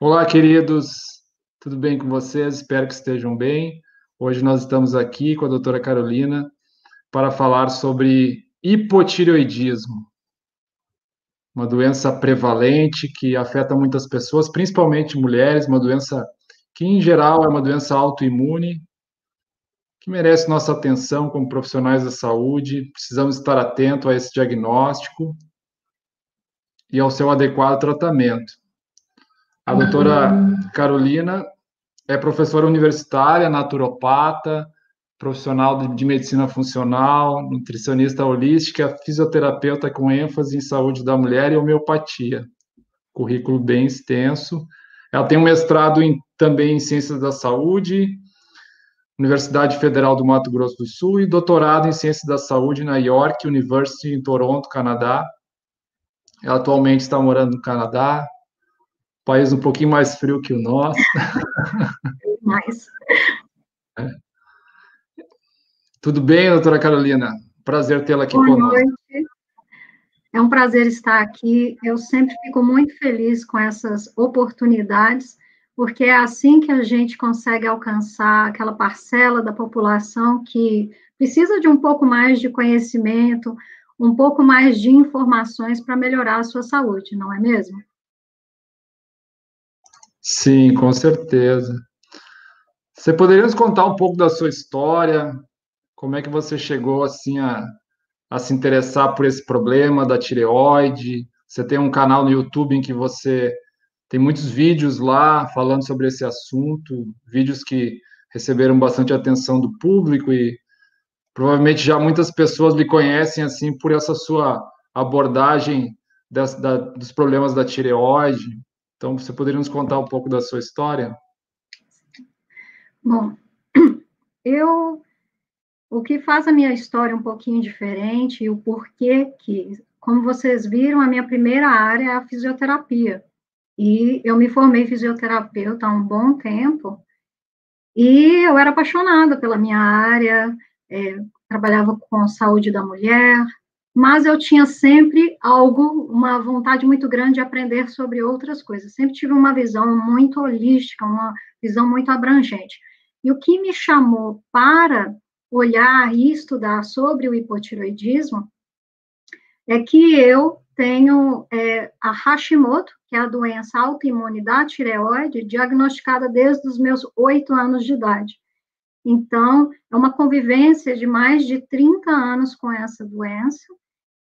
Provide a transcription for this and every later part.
Olá, queridos, tudo bem com vocês? Espero que estejam bem. Hoje nós estamos aqui com a doutora Carolina para falar sobre hipotireoidismo, uma doença prevalente que afeta muitas pessoas, principalmente mulheres, uma doença que, em geral, é uma doença autoimune, que merece nossa atenção como profissionais da saúde. Precisamos estar atentos a esse diagnóstico e ao seu adequado tratamento. A doutora Carolina é professora universitária, naturopata, profissional de medicina funcional, nutricionista holística, fisioterapeuta com ênfase em saúde da mulher e homeopatia. Currículo bem extenso. Ela tem um mestrado também em ciências da saúde, Universidade Federal do Mato Grosso do Sul, e doutorado em ciências da saúde na York University, em Toronto, Canadá. Ela atualmente está morando no Canadá, país um pouquinho mais frio que o nosso. Mas, Tudo bem, doutora Carolina? Prazer tê-la aqui boa conosco. noite. É um prazer estar aqui. Eu sempre fico muito feliz com essas oportunidades, porque é assim que a gente consegue alcançar aquela parcela da população que precisa de um pouco mais de conhecimento, um pouco mais de informações para melhorar a sua saúde, não é mesmo? Sim, com certeza. Você poderia nos contar um pouco da sua história? Como é que você chegou assim a se interessar por esse problema da tireoide? Você tem um canal no YouTube em que você tem muitos vídeos lá falando sobre esse assunto, vídeos que receberam bastante atenção do público e provavelmente já muitas pessoas lhe conhecem assim por essa sua abordagem dos problemas da tireoide. Então, você poderia nos contar um pouco da sua história? Bom, eu o que faz a minha história um pouquinho diferente e o porquê que, como vocês viram, a minha primeira área é a fisioterapia. E eu me formei fisioterapeuta há um bom tempo, e eu era apaixonada pela minha área, trabalhava com saúde da mulher, mas eu tinha sempre uma vontade muito grande de aprender sobre outras coisas. Sempre tive uma visão muito holística, uma visão muito abrangente. E o que me chamou para olhar e estudar sobre o hipotiroidismo é que eu tenho a Hashimoto, que é a doença autoimune da tireoide, diagnosticada desde os meus 8 anos de idade. Então, é uma convivência de mais de 30 anos com essa doença,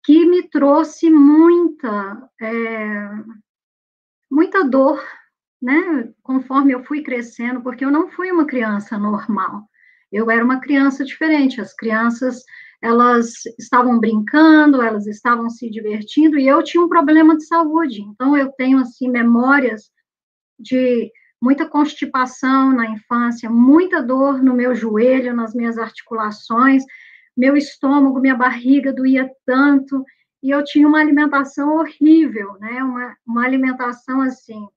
que me trouxe muita dor, né, conforme eu fui crescendo, porque eu não fui uma criança normal. Eu era uma criança diferente. As crianças, elas estavam brincando, elas estavam se divertindo, e eu tinha um problema de saúde. Então, eu tenho, assim, memórias de muita constipação na infância, muita dor no meu joelho, nas minhas articulações, meu estômago, minha barriga doía tanto, e eu tinha uma alimentação horrível, né? Uma alimentação assim.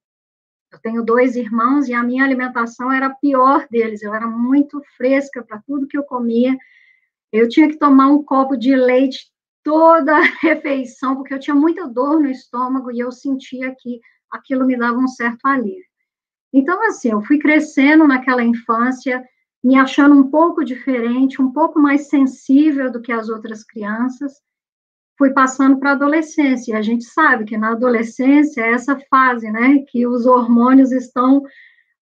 Eu tenho 2 irmãos e a minha alimentação era a pior deles. Eu era muito fresca para tudo que eu comia. Eu tinha que tomar um copo de leite toda a refeição, porque eu tinha muita dor no estômago e eu sentia que aquilo me dava um certo alívio. Então, assim, eu fui crescendo naquela infância, me achando um pouco diferente, um pouco mais sensível do que as outras crianças. Fui passando para a adolescência, e a gente sabe que na adolescência é essa fase, né, que os hormônios estão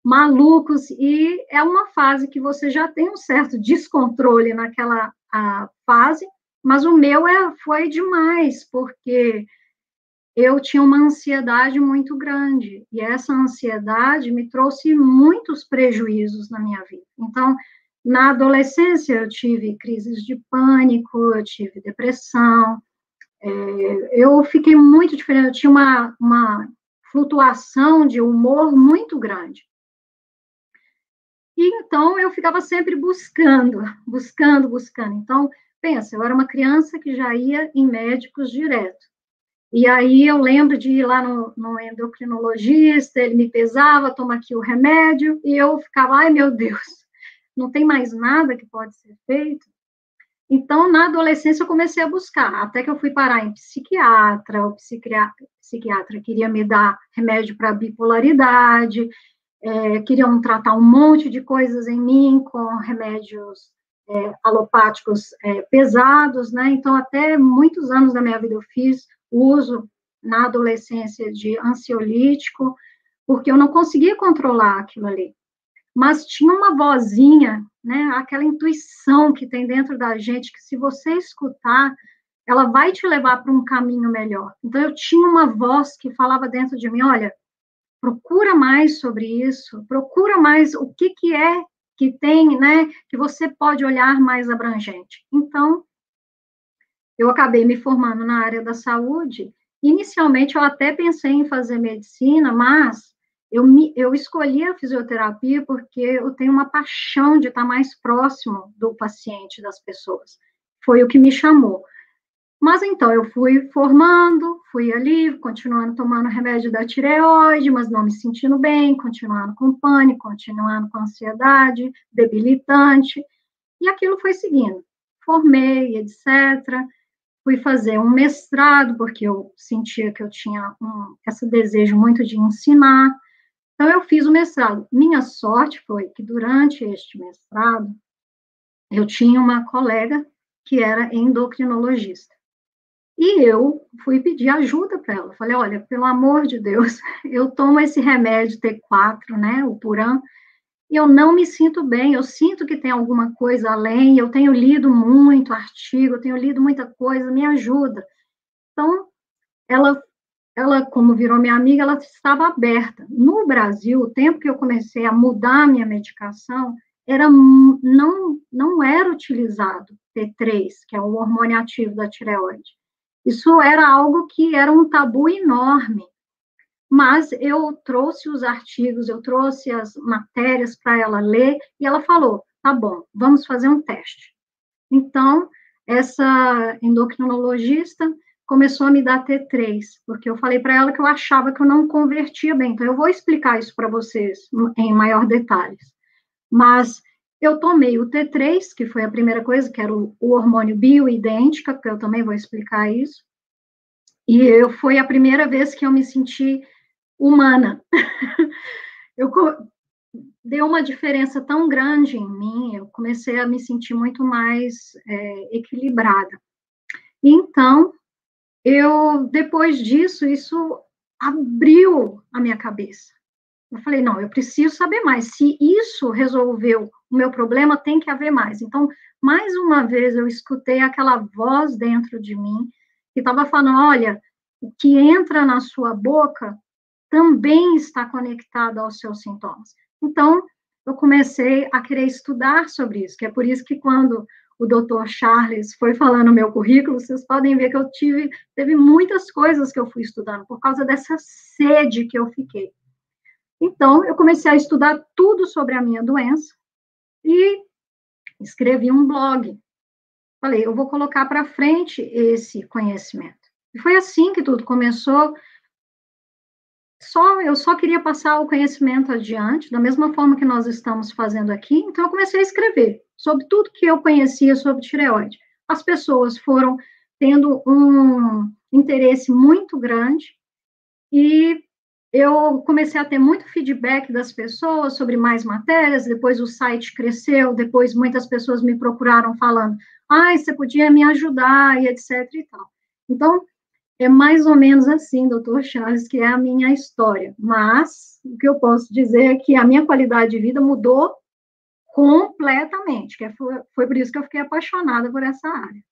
malucos, e é uma fase que você já tem um certo descontrole naquela fase, mas o meu foi demais, porque eu tinha uma ansiedade muito grande, e essa ansiedade me trouxe muitos prejuízos na minha vida. Então, na adolescência, eu tive crises de pânico, eu tive depressão, eu fiquei muito diferente, eu tinha uma flutuação de humor muito grande. E então, eu ficava sempre buscando. Então, pensa, eu era uma criança que já ia em médicos direto. E aí eu lembro de ir lá no endocrinologista, ele me pesava, toma aqui o remédio, e eu ficava, ai meu Deus, não tem mais nada que pode ser feito. Então, na adolescência, eu comecei a buscar, até que eu fui parar em psiquiatra, ou psiquiatra queria me dar remédio para bipolaridade, queriam tratar um monte de coisas em mim com remédios alopáticos pesados, né? Então, até muitos anos da minha vida eu fiz uso na adolescência de ansiolítico, porque eu não conseguia controlar aquilo ali. Mas tinha uma vozinha, né? Aquela intuição que tem dentro da gente, que se você escutar, ela vai te levar para um caminho melhor. Então, eu tinha uma voz que falava dentro de mim, olha, procura mais sobre isso, procura mais o que é que tem, né, que você pode olhar mais abrangente. Então, eu acabei me formando na área da saúde. Inicialmente, eu até pensei em fazer medicina, mas eu escolhi a fisioterapia porque eu tenho uma paixão de estar mais próximo do paciente, das pessoas. Foi o que me chamou. Mas então, eu fui formando, fui ali, continuando tomando remédio da tireoide, mas não me sentindo bem, continuando com pânico, continuando com ansiedade, debilitante, e aquilo foi seguindo. Formei, etc. Fui fazer um mestrado, porque eu sentia que eu tinha esse desejo muito de ensinar. Então, eu fiz o mestrado. Minha sorte foi que, durante este mestrado, eu tinha uma colega que era endocrinologista. E eu fui pedir ajuda para ela. Falei, olha, pelo amor de Deus, eu tomo esse remédio T4, né, o Puran, e eu não me sinto bem, eu sinto que tem alguma coisa além, eu tenho lido muito artigo, eu tenho lido muita coisa, me ajuda. Então, ela, como virou minha amiga, ela estava aberta. No Brasil, o tempo que eu comecei a mudar a minha medicação, não era utilizado T3, que é o hormônio ativo da tireoide. Isso era algo que era um tabu enorme. Mas eu trouxe os artigos, eu trouxe as matérias para ela ler, e ela falou, tá bom, vamos fazer um teste. Então, essa endocrinologista começou a me dar T3, porque eu falei para ela que eu achava que eu não convertia bem. Então, eu vou explicar isso para vocês em maior detalhes. Mas eu tomei o T3, que foi a primeira coisa, que era o hormônio bioidêntica, que eu também vou explicar isso. E foi a primeira vez que eu me senti humana. Deu uma diferença tão grande em mim, eu comecei a me sentir muito mais equilibrada. Então, depois disso, isso abriu a minha cabeça. Eu falei, não, eu preciso saber mais. Se isso resolveu o meu problema, tem que haver mais. Então, mais uma vez, eu escutei aquela voz dentro de mim que estava falando, olha, o que entra na sua boca também está conectado aos seus sintomas. Então, eu comecei a querer estudar sobre isso, que é por isso que quando o Dr. Charles foi falando no meu currículo, vocês podem ver que teve muitas coisas que eu fui estudando, por causa dessa sede que eu fiquei. Então, eu comecei a estudar tudo sobre a minha doença e escrevi um blog. Falei, eu vou colocar para frente esse conhecimento. E foi assim que tudo começou. Eu só queria passar o conhecimento adiante, da mesma forma que nós estamos fazendo aqui. Então, eu comecei a escrever sobre tudo que eu conhecia sobre tireoide. As pessoas foram tendo um interesse muito grande e eu comecei a ter muito feedback das pessoas sobre mais matérias, depois o site cresceu, depois muitas pessoas me procuraram falando, você podia me ajudar, e etc e tal. Então, é mais ou menos assim, doutor Charles, que é a minha história. Mas, o que eu posso dizer é que a minha qualidade de vida mudou completamente, foi por isso que eu fiquei apaixonada por essa área.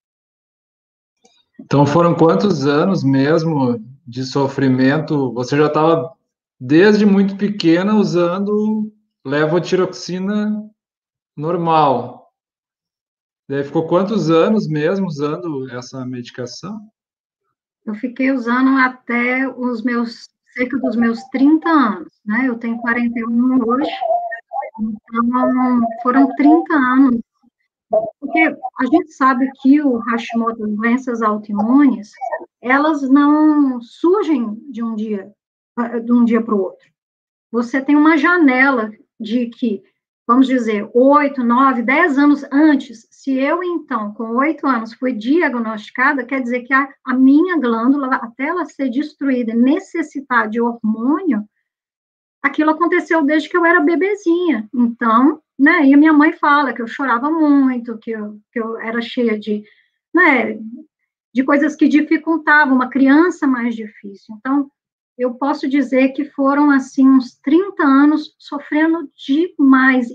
Então, foram quantos anos mesmo de sofrimento? Você já estava, desde muito pequena, usando levotiroxina normal. Daí ficou quantos anos mesmo usando essa medicação? Eu fiquei usando até cerca dos meus 30 anos, né? Eu tenho 41 hoje, então foram 30 anos. Porque a gente sabe que o Hashimoto, as doenças autoimunes, elas não surgem de um dia para o outro. Você tem uma janela de que, vamos dizer, 8, 9, 10 anos antes, se eu, então, com 8 anos, fui diagnosticada, quer dizer que a minha glândula, até ela ser destruída e necessitar de hormônio, aquilo aconteceu desde que eu era bebezinha. Então, né, e a minha mãe fala que eu chorava muito, que eu era cheia de, né, de coisas que dificultavam, uma criança mais difícil. Então, eu posso dizer que foram, assim, uns 30 anos sofrendo demais,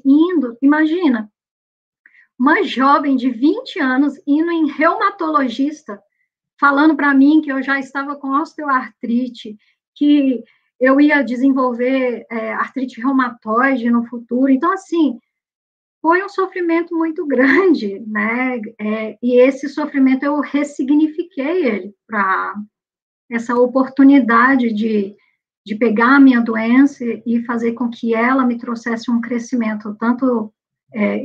imagina, uma jovem de 20 anos indo em reumatologista, falando para mim que eu já estava com osteoartrite, que eu ia desenvolver artrite reumatoide no futuro. Então, assim, foi um sofrimento muito grande, né? E esse sofrimento eu ressignifiquei ele para essa oportunidade de pegar a minha doença e fazer com que ela me trouxesse um crescimento, tanto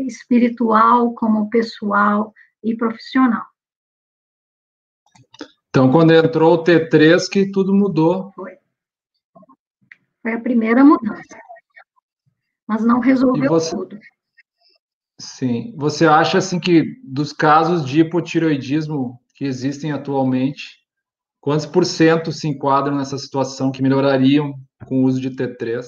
espiritual como pessoal e profissional. Então, quando entrou o T3, que tudo mudou. Foi a primeira mudança. Mas não resolveu tudo. Sim. Você acha, assim, que dos casos de hipotireoidismo que existem atualmente, quantos por cento se enquadram nessa situação que melhorariam com o uso de T3?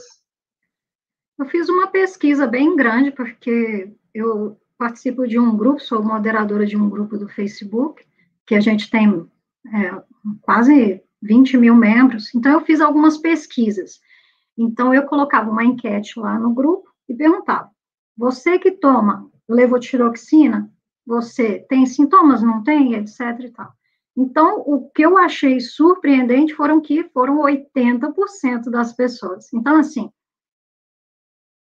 Eu fiz uma pesquisa bem grande, porque eu participo de um grupo, sou moderadora de um grupo do Facebook, que a gente tem quase 20 mil membros, então eu fiz algumas pesquisas. Então, eu colocava uma enquete lá no grupo e perguntava, você que toma levotiroxina, você tem sintomas, não tem, etc e tal. Então, o que eu achei surpreendente foram 80% das pessoas. Então, assim,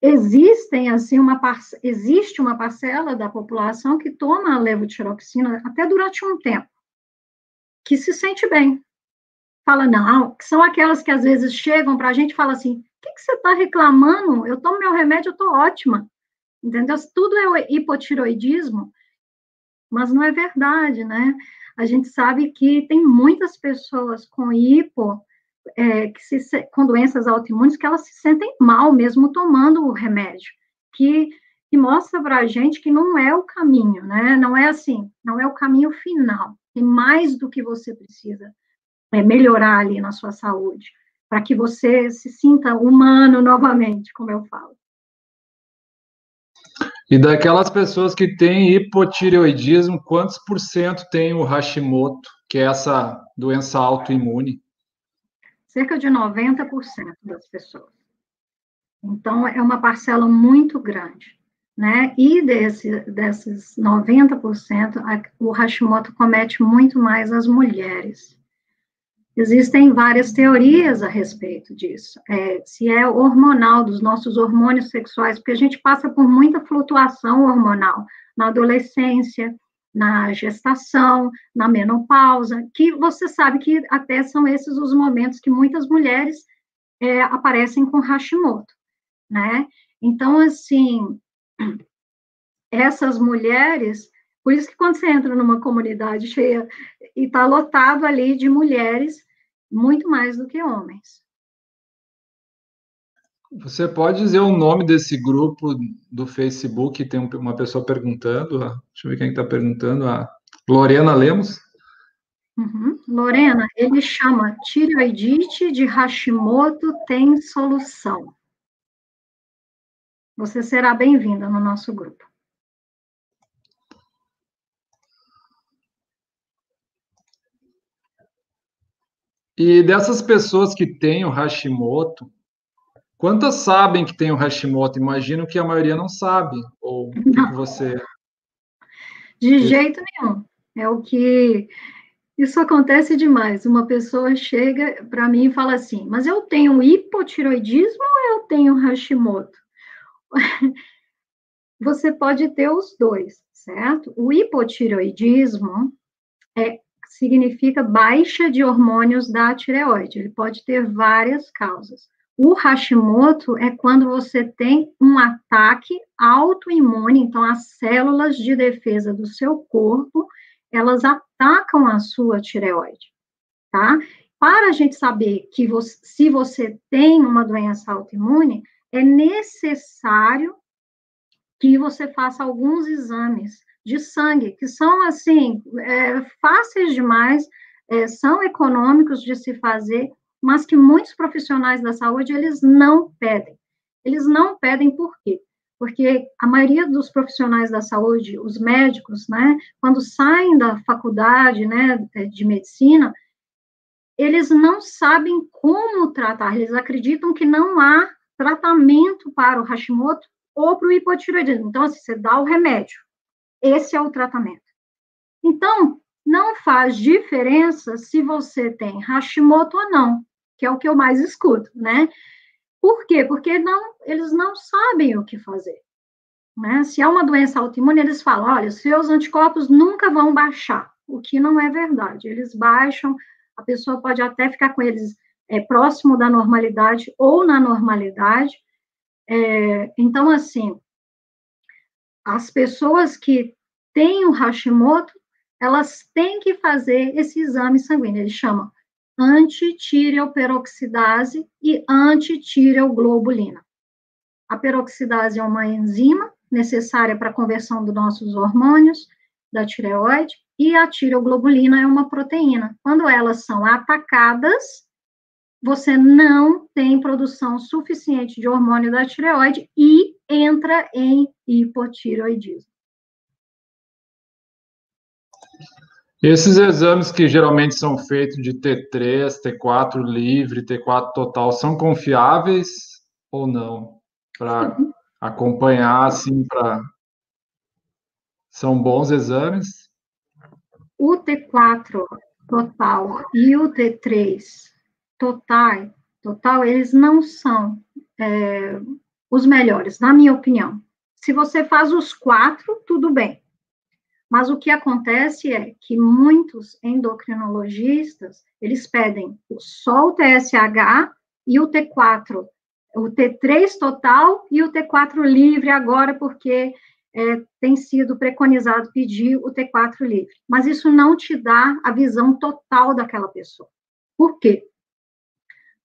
existe uma parcela da população que toma a levotiroxina até durante um tempo, que se sente bem. Fala, não, que são aquelas que às vezes chegam para a gente e falam assim, o que você está reclamando? Eu tomo meu remédio, eu estou ótima. Entendeu? Tudo é hipotiroidismo, mas não é verdade, né? A gente sabe que tem muitas pessoas com com doenças autoimunes, que elas se sentem mal mesmo tomando o remédio, que mostra para a gente que não é o caminho, né? Não é assim, não é o caminho final. Tem mais do que você precisa melhorar ali na sua saúde, para que você se sinta humano novamente, como eu falo. E daquelas pessoas que têm hipotireoidismo, quantos por cento tem o Hashimoto, que é essa doença autoimune? Cerca de 90% das pessoas. Então, é uma parcela muito grande, né? E desses 90%, o Hashimoto comete muito mais as mulheres. Existem várias teorias a respeito disso. Se é hormonal, dos nossos hormônios sexuais, porque a gente passa por muita flutuação hormonal na adolescência, na gestação, na menopausa, que você sabe que até são esses os momentos que muitas mulheres aparecem com Hashimoto, né? Então, assim, essas mulheres, por isso que quando você entra numa comunidade cheia e está lotado ali de mulheres, muito mais do que homens. Você pode dizer o nome desse grupo do Facebook? Tem uma pessoa perguntando. Deixa eu ver quem está perguntando. A Lorena Lemos. Uhum. Lorena, ele chama tireoidite de Hashimoto tem solução. Você será bem-vinda no nosso grupo. E dessas pessoas que têm o Hashimoto, quantas sabem que tem o Hashimoto? Imagino que a maioria não sabe. Ou o que você... De jeito nenhum. É o que... Isso acontece demais. Uma pessoa chega para mim e fala assim, mas eu tenho hipotiroidismo ou eu tenho Hashimoto? Você pode ter os dois, certo? O hipotiroidismo significa baixa de hormônios da tireoide. Ele pode ter várias causas. O Hashimoto é quando você tem um ataque autoimune, então as células de defesa do seu corpo, elas atacam a sua tireoide, tá? Para a gente saber que se você tem uma doença autoimune, é necessário que você faça alguns exames de sangue, que são, assim, fáceis demais, são econômicos de se fazer, mas que muitos profissionais da saúde, eles não pedem. Eles não pedem por quê? Porque a maioria dos profissionais da saúde, os médicos, né, quando saem da faculdade, né, de medicina, eles não sabem como tratar, eles acreditam que não há tratamento para o Hashimoto ou para o hipotireoidismo. Então, assim, você dá o remédio, esse é o tratamento. Então, não faz diferença se você tem Hashimoto ou não, que é o que eu mais escuto, né? Por quê? Porque eles não sabem o que fazer. Né? Se é uma doença autoimune, eles falam, olha, seus anticorpos nunca vão baixar, o que não é verdade. Eles baixam, a pessoa pode até ficar com eles próximo da normalidade ou na normalidade. Então, assim, as pessoas que têm o Hashimoto, elas têm que fazer esse exame sanguíneo, eles chamam antitireoperoxidase e antitireoglobulina. A peroxidase é uma enzima necessária para a conversão dos nossos hormônios, da tireoide, e a tireoglobulina é uma proteína. Quando elas são atacadas, você não tem produção suficiente de hormônio da tireoide e entra em hipotireoidismo. Esses exames que geralmente são feitos de T3, T4 livre, T4 total, são confiáveis ou não? Para acompanhar, assim, são bons exames? O T4 total e o T3 total, eles não são os melhores, na minha opinião. Se você faz os 4, tudo bem. Mas o que acontece é que muitos endocrinologistas, eles pedem só o TSH e o T4, o T3 total e o T4 livre agora, porque tem sido preconizado pedir o T4 livre. Mas isso não te dá a visão total daquela pessoa. Por quê?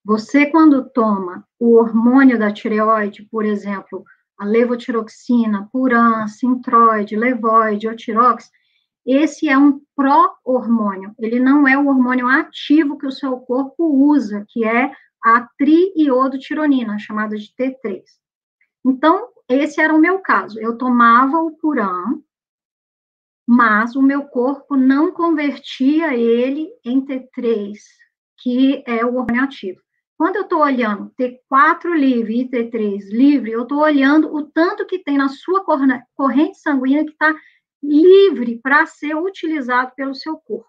Você, quando toma o hormônio da tireoide, por exemplo, a levotiroxina, Puran, Sintroid, Levoide, Otirox, esse é um pró-hormônio, ele não é o hormônio ativo que o seu corpo usa, que é a triiodotironina, chamada de T3. Então, esse era o meu caso, eu tomava o Puran, mas o meu corpo não convertia ele em T3, que é o hormônio ativo. Quando eu estou olhando T4 livre e T3 livre, eu estou olhando o tanto que tem na sua corrente sanguínea que está livre para ser utilizado pelo seu corpo.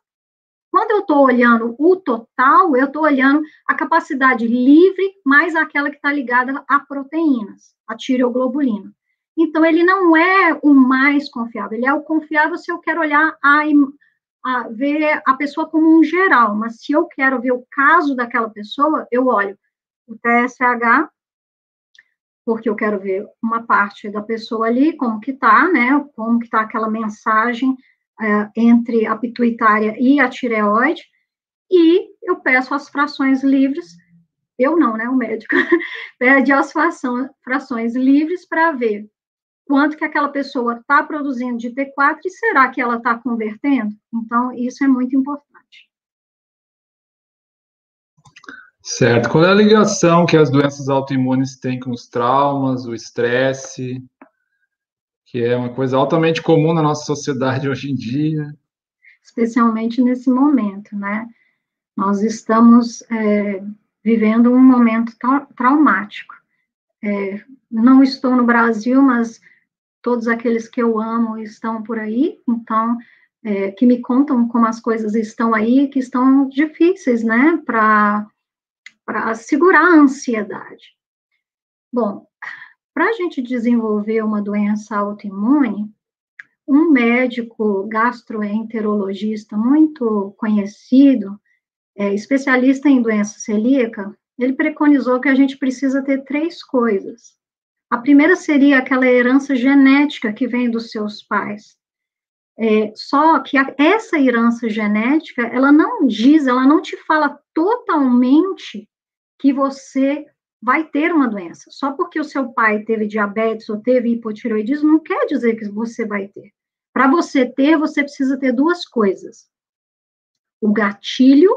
Quando eu estou olhando o total, eu estou olhando a capacidade livre mais aquela que está ligada a proteínas, a tireoglobulina. Então, ele não é o mais confiável, ele é o confiável se eu quero olhar ver a pessoa como um geral, mas se eu quero ver o caso daquela pessoa, eu olho o TSH, porque eu quero ver uma parte da pessoa ali, como que tá, né, como que tá aquela mensagem entre a pituitária e a tireoide, e eu peço as frações livres, eu não, né, o médico, pede as frações livres para ver quanto que aquela pessoa está produzindo de T4 e será que ela está convertendo? Então, isso é muito importante. Certo. Qual é a ligação que as doenças autoimunes têm com os traumas, o estresse, que é uma coisa altamente comum na nossa sociedade hoje em dia? Especialmente nesse momento, né? Nós estamos vivendo um momento traumático. Não estou no Brasil, mas todos aqueles que eu amo estão por aí, então, que me contam como as coisas estão aí, que estão difíceis, né, para segurar a ansiedade. Bom, para a gente desenvolver uma doença autoimune, um médico gastroenterologista muito conhecido, especialista em doença celíaca, ele preconizou que a gente precisa ter 3 coisas. A primeira seria aquela herança genética que vem dos seus pais. Só que essa herança genética, ela não te fala totalmente que você vai ter uma doença. Só porque o seu pai teve diabetes ou teve hipotireoidismo, não quer dizer que você vai ter. Para você ter, você precisa ter duas coisas. O gatilho.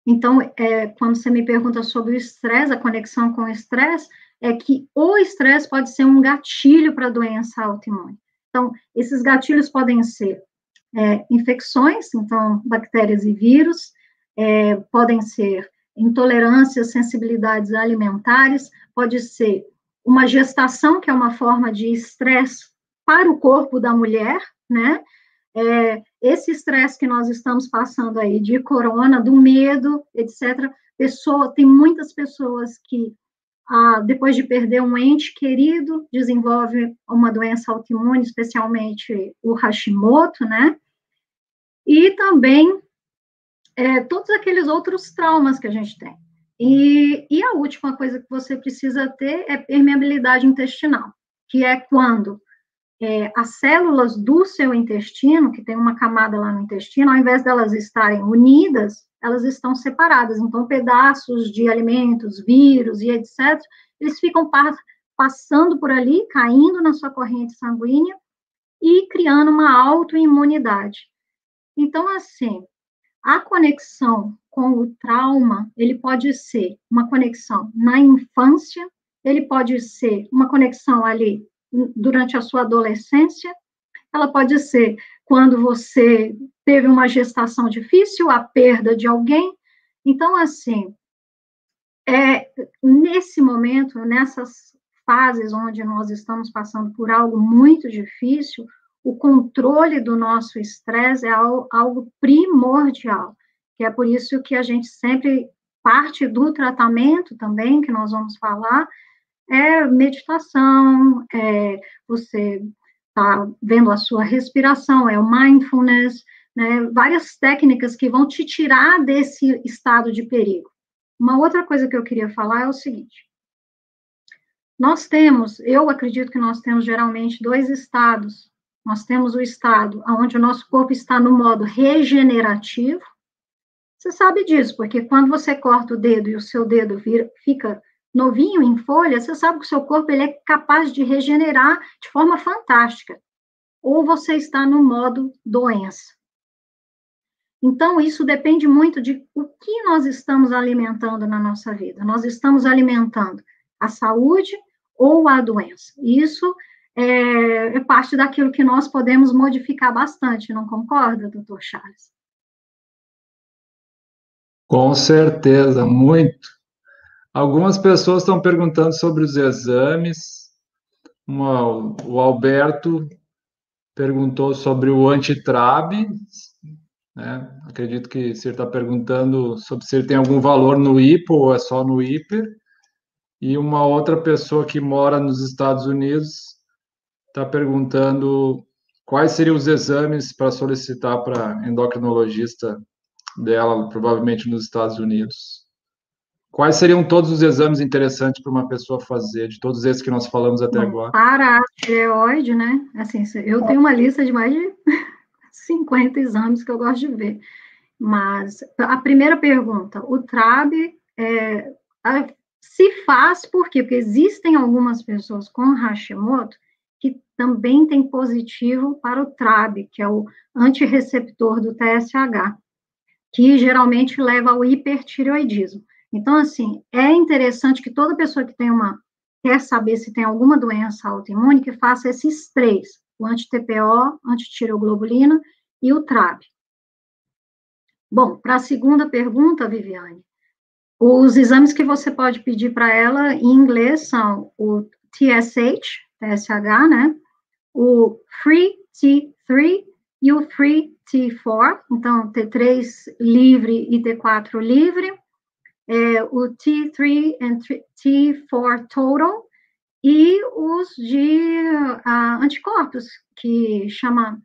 Então, quando você me pergunta sobre o estresse, a conexão com o estresse, é que o estresse pode ser um gatilho para a doença autoimune. Então, esses gatilhos podem ser infecções, então, bactérias e vírus, podem ser intolerâncias, sensibilidades alimentares, pode ser uma gestação, que é uma forma de estresse para o corpo da mulher, né? Esse estresse que nós estamos passando aí, de corona, do medo, etc. Tem muitas pessoas que, depois de perder um ente querido, desenvolve uma doença autoimune, especialmente o Hashimoto, né? E também todos aqueles outros traumas que a gente tem. E a última coisa que você precisa ter é permeabilidade intestinal, que é quando as células do seu intestino, que tem uma camada lá no intestino, ao invés delas estarem unidas, elas estão separadas. Então, pedaços de alimentos, vírus e etc., eles ficam passando por ali, caindo na sua corrente sanguínea e criando uma autoimunidade. Então, assim, a conexão com o trauma, ele pode ser uma conexão na infância, ele pode ser uma conexão ali durante a sua adolescência, ela pode ser quando você teve uma gestação difícil, a perda de alguém. Então, assim, nesse momento, nessas fases onde nós estamos passando por algo muito difícil, o controle do nosso estresse é algo primordial, que é por isso que a gente sempre parte do tratamento também, que nós vamos falar, meditação, você tá vendo a sua respiração, o mindfulness, né, várias técnicas que vão te tirar desse estado de perigo. Uma outra coisa que eu queria falar é o seguinte, eu acredito que nós temos geralmente dois estados. Nós temos o estado onde o nosso corpo está no modo regenerativo. Você sabe disso, porque quando você corta o dedo e o seu dedo fica novinho em folha, você sabe que o seu corpo ele é capaz de regenerar de forma fantástica. Ou você está no modo doença. Então, isso depende muito de o que nós estamos alimentando na nossa vida. Nós estamos alimentando a saúde ou a doença. Isso é parte daquilo que nós podemos modificar bastante, não concorda, doutor Charles? Com certeza, muito. Algumas pessoas estão perguntando sobre os exames. O Alberto perguntou sobre o antitrabe, né? Acredito que você está perguntando sobre se ele tem algum valor no hipo ou é só no hiper. E uma outra pessoa que mora nos Estados Unidos está perguntando quais seriam os exames para solicitar para endocrinologista dela, provavelmente nos Estados Unidos. Quais seriam todos os exames interessantes para uma pessoa fazer, de todos esses que nós falamos até agora? Para a tireoide, né? Assim, eu tenho uma lista de mais de 50 exames que eu gosto de ver. Mas a primeira pergunta, o TRAB se faz por quê? Porque existem algumas pessoas com Hashimoto que também têm positivo para o TRAB, que é o antirreceptor do TSH, que geralmente leva ao hipertireoidismo. Então, assim, é interessante que toda pessoa que quer saber se tem alguma doença autoimune, que faça esses três, o anti-TPO, antitireoglobulina e o TRAB. Bom, para a segunda pergunta, Viviane, os exames que você pode pedir para ela em inglês são o TSH, né? O Free T3 e o Free T4, então T3 livre e T4 livre, o T3 e T4 total, e os de anticorpos, que chama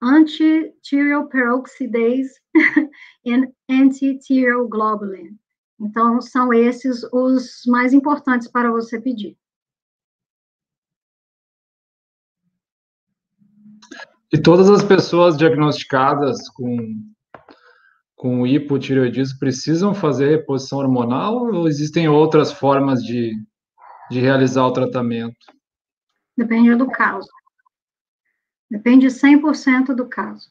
anti-thyroid peroxidase e anti-thyroglobulin. Então, são esses os mais importantes para você pedir. E todas as pessoas diagnosticadas com hipotireoidismo precisam fazer reposição hormonal ou existem outras formas de realizar o tratamento? Depende do caso. Depende 100% do caso.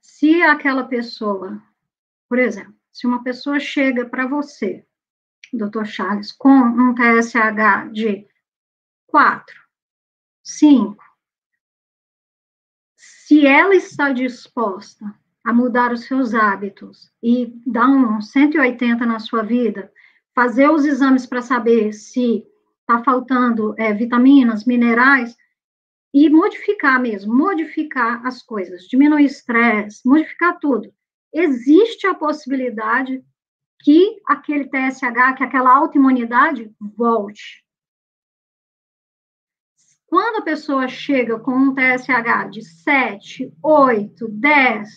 Se aquela pessoa, por exemplo, se uma pessoa chega para você, Dr. Charles, com um TSH de 4, 5, se ela está disposta a mudar os seus hábitos e dar um 180 na sua vida, fazer os exames para saber se está faltando vitaminas, minerais, e modificar mesmo, modificar as coisas, diminuir o estresse, modificar tudo. Existe a possibilidade que aquele TSH, que aquela autoimunidade volte. Quando a pessoa chega com um TSH de 7, 8, 10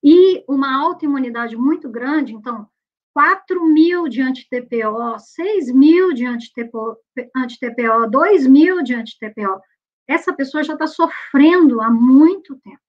e uma autoimunidade muito grande, então 4.000 de anti-TPO, 6.000 de anti-TPO, 2.000 de anti-TPO, essa pessoa já está sofrendo há muito tempo.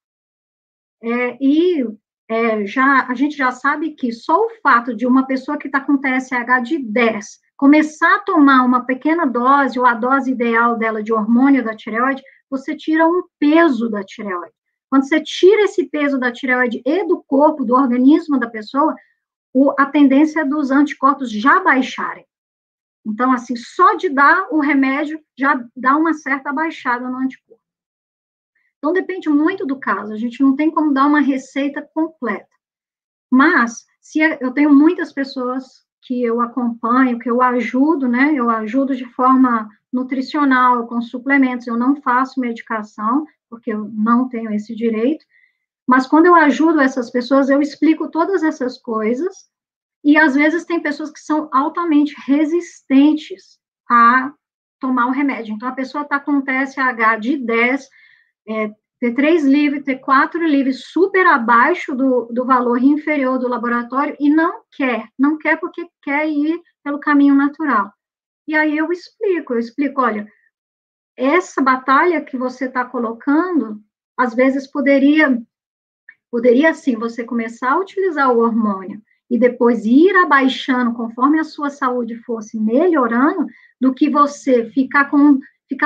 A gente já sabe que só o fato de uma pessoa que está com TSH de 10 começar a tomar uma pequena dose, ou a dose ideal dela de hormônio da tireoide, você tira um peso da tireoide. Quando você tira esse peso da tireoide e do corpo, do organismo da pessoa, a tendência é dos anticorpos já baixarem. Então, assim, só de dar o remédio já dá uma certa baixada no anticorpo. Então, depende muito do caso, a gente não tem como dar uma receita completa. Mas, eu tenho muitas pessoas que eu acompanho, que eu ajudo, né? Eu ajudo de forma nutricional, com suplementos, eu não faço medicação, porque eu não tenho esse direito, mas quando eu ajudo essas pessoas, eu explico todas essas coisas, e às vezes tem pessoas que são altamente resistentes a tomar o remédio. Então, a pessoa está com um TSH de 10, T3 livre, T4 livre, super abaixo do valor inferior do laboratório, e não quer porque quer ir pelo caminho natural. E aí eu explico, olha, essa batalha que você está colocando, às vezes poderia sim, você começar a utilizar o hormônio, e depois ir abaixando conforme a sua saúde fosse melhorando, do que você ficar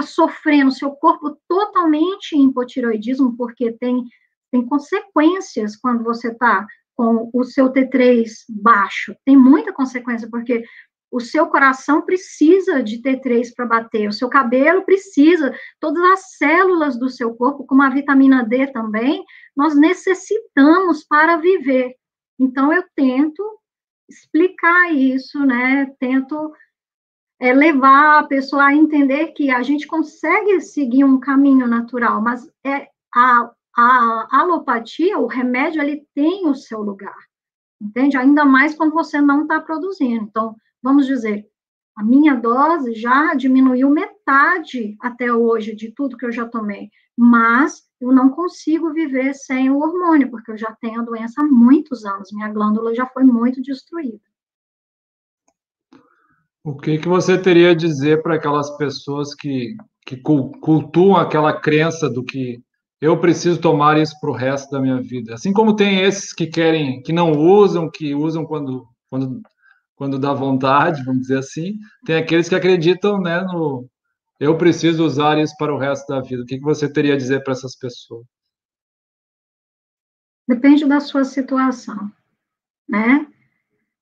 sofrendo, seu corpo totalmente em hipotireoidismo, porque tem consequências quando você está com o seu T3 baixo, tem muita consequência, porque o seu coração precisa de T3 para bater, o seu cabelo precisa, todas as células do seu corpo, como a vitamina D também, nós necessitamos para viver. Então, eu tento explicar isso, né, tento levar a pessoa a entender que a gente consegue seguir um caminho natural, mas a alopatia, o remédio, ele tem o seu lugar, entende? Ainda mais quando você não está produzindo. Então, vamos dizer, a minha dose já diminuiu metade até hoje de tudo que eu já tomei, mas eu não consigo viver sem o hormônio, porque eu já tenho a doença há muitos anos, minha glândula já foi muito destruída. O que você teria a dizer para aquelas pessoas que cultuam aquela crença do que eu preciso tomar isso para o resto da minha vida? Assim como tem esses que querem, que não usam, que usam quando dá vontade, vamos dizer assim, tem aqueles que acreditam, né, no eu preciso usar isso para o resto da vida. O que você teria a dizer para essas pessoas? Depende da sua situação, né?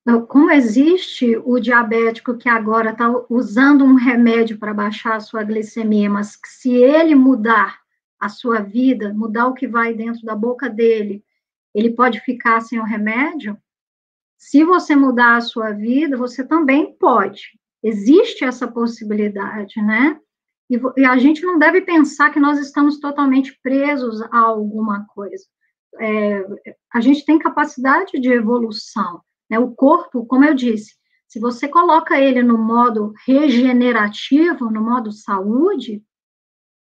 Então, como existe o diabético que agora está usando um remédio para baixar a sua glicemia, mas que se ele mudar a sua vida, mudar o que vai dentro da boca dele, ele pode ficar sem o remédio? Se você mudar a sua vida, você também pode. Existe essa possibilidade, né? E a gente não deve pensar que nós estamos totalmente presos a alguma coisa. A gente tem capacidade de evolução, né? O corpo, como eu disse, se você coloca ele no modo regenerativo, no modo saúde,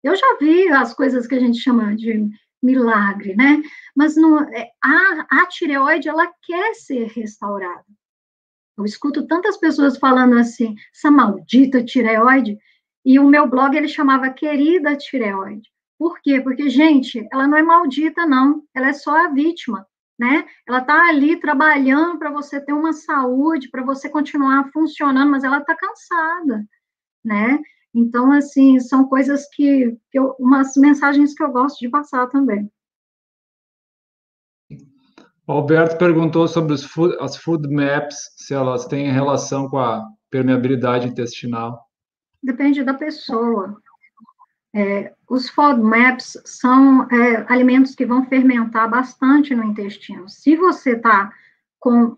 eu já vi as coisas que a gente chama de milagre, né? Mas a tireoide, ela quer ser restaurada. Eu escuto tantas pessoas falando assim, essa maldita tireoide, e o meu blog ele chamava Querida Tireoide. Por quê? Porque, gente, ela não é maldita, não. Ela é só a vítima. né? Ela está ali trabalhando para você ter uma saúde, para você continuar funcionando, mas ela está cansada, né? Então, assim, são coisas umas mensagens que eu gosto de passar também. O Alberto perguntou sobre as food maps, se elas têm relação com a permeabilidade intestinal. Depende da pessoa. Os FODMAPs são alimentos que vão fermentar bastante no intestino. Se você está com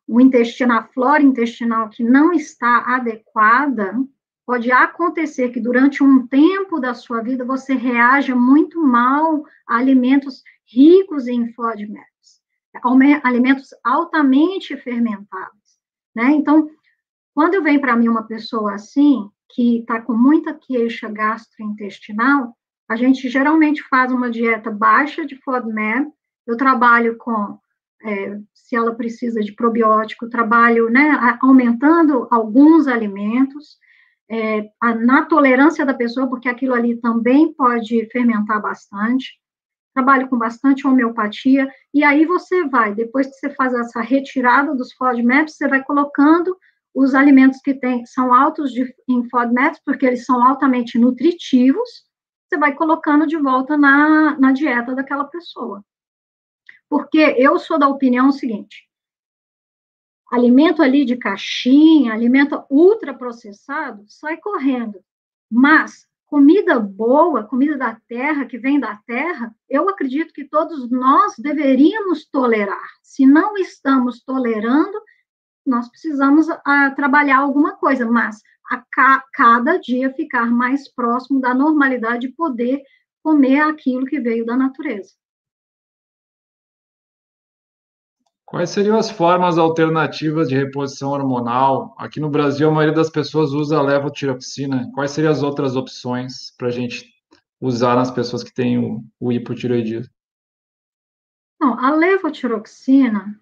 o intestino, a flora intestinal que não está adequada, pode acontecer que durante um tempo da sua vida você reaja muito mal a alimentos ricos em FODMAPs, alimentos altamente fermentados, né? Então, quando vem para mim uma pessoa assim, que está com muita queixa gastrointestinal, a gente geralmente faz uma dieta baixa de FODMAP. Eu trabalho com, se ela precisa de probiótico, trabalho, né, aumentando alguns alimentos, na tolerância da pessoa, porque aquilo ali também pode fermentar bastante. Trabalho com bastante homeopatia, e aí você vai, depois que você faz essa retirada dos FODMAPs, você vai colocando os alimentos que são altos em FODMAPs, porque eles são altamente nutritivos, você vai colocando de volta na dieta daquela pessoa. Porque eu sou da opinião seguinte, alimento ali de caixinha, alimento ultraprocessado, sai correndo. Mas comida boa, comida da terra, que vem da terra, eu acredito que todos nós deveríamos tolerar. Se não estamos tolerando, nós precisamos trabalhar alguma coisa, mas cada dia ficar mais próximo da normalidade de poder comer aquilo que veio da natureza. Quais seriam as formas alternativas de reposição hormonal? Aqui no Brasil, a maioria das pessoas usa a levotiroxina. Quais seriam as outras opções para a gente usar nas pessoas que têm o hipotireoidismo? Não, a levotiroxina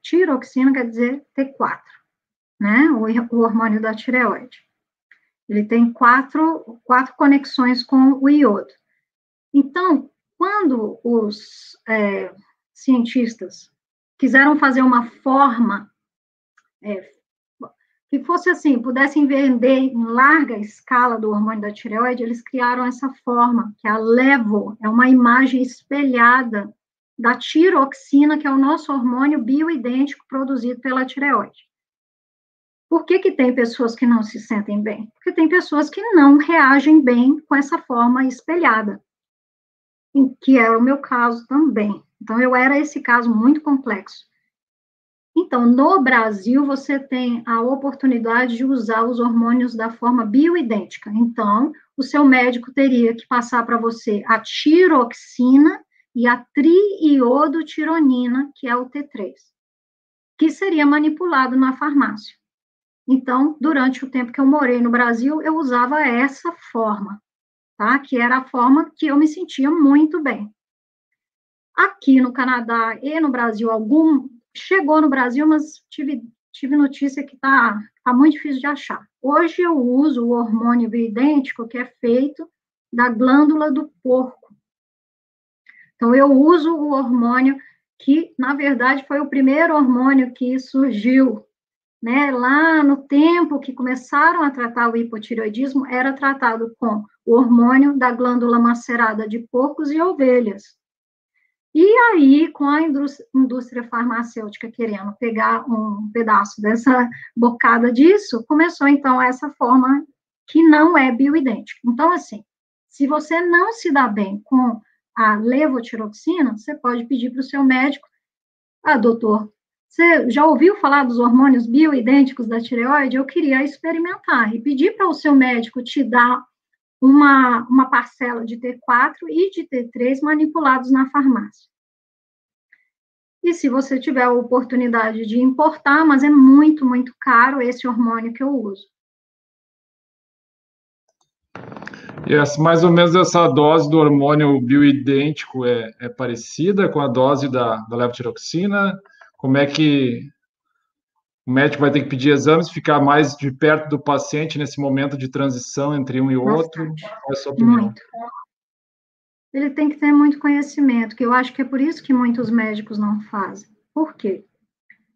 tiroxina quer dizer T4, né? O hormônio da tireoide. Ele tem quatro conexões com o iodo. Então, quando os cientistas quiseram fazer uma forma que fosse assim, pudessem vender em larga escala do hormônio da tireoide, eles criaram essa forma, que é a levo, é uma imagem espelhada da tiroxina, que é o nosso hormônio bioidêntico produzido pela tireoide. Por que tem pessoas que não se sentem bem? Porque tem pessoas que não reagem bem com essa forma espelhada, que era o meu caso também. Então, eu era esse caso muito complexo. Então, no Brasil, você tem a oportunidade de usar os hormônios da forma bioidêntica. Então, o seu médico teria que passar para você a tiroxina e a triiodotironina, que é o T3, que seria manipulado na farmácia. Então, durante o tempo que eu morei no Brasil, eu usava essa forma, tá? Que era a forma que eu me sentia muito bem. Aqui no Canadá e no Brasil, chegou no Brasil, mas tive notícia que tá muito difícil de achar. Hoje eu uso o hormônio bioidêntico, que é feito da glândula do porco. Então, eu uso o hormônio que, na verdade, foi o primeiro hormônio que surgiu, né? Lá no tempo que começaram a tratar o hipotireoidismo, era tratado com o hormônio da glândula macerada de porcos e ovelhas. E aí, com a indústria farmacêutica querendo pegar um pedaço dessa bocada disso, começou, então, essa forma que não é bioidêntica. Então, assim, se você não se dá bem com a levotiroxina, você pode pedir para o seu médico, doutor, você já ouviu falar dos hormônios bioidênticos da tireoide? Eu queria experimentar e pedir para o seu médico te dar uma parcela de T4 e de T3 manipulados na farmácia. E se você tiver a oportunidade de importar, mas é muito, muito caro esse hormônio que eu uso. E mais ou menos essa dose do hormônio bioidêntico é parecida com a dose da levotiroxina? Como é que o médico vai ter que pedir exames, ficar mais de perto do paciente nesse momento de transição entre um e outro? Bastante. Qual é a sua opinião? Muito. ele tem que ter muito conhecimento, que eu acho que é por isso que muitos médicos não fazem. Por quê?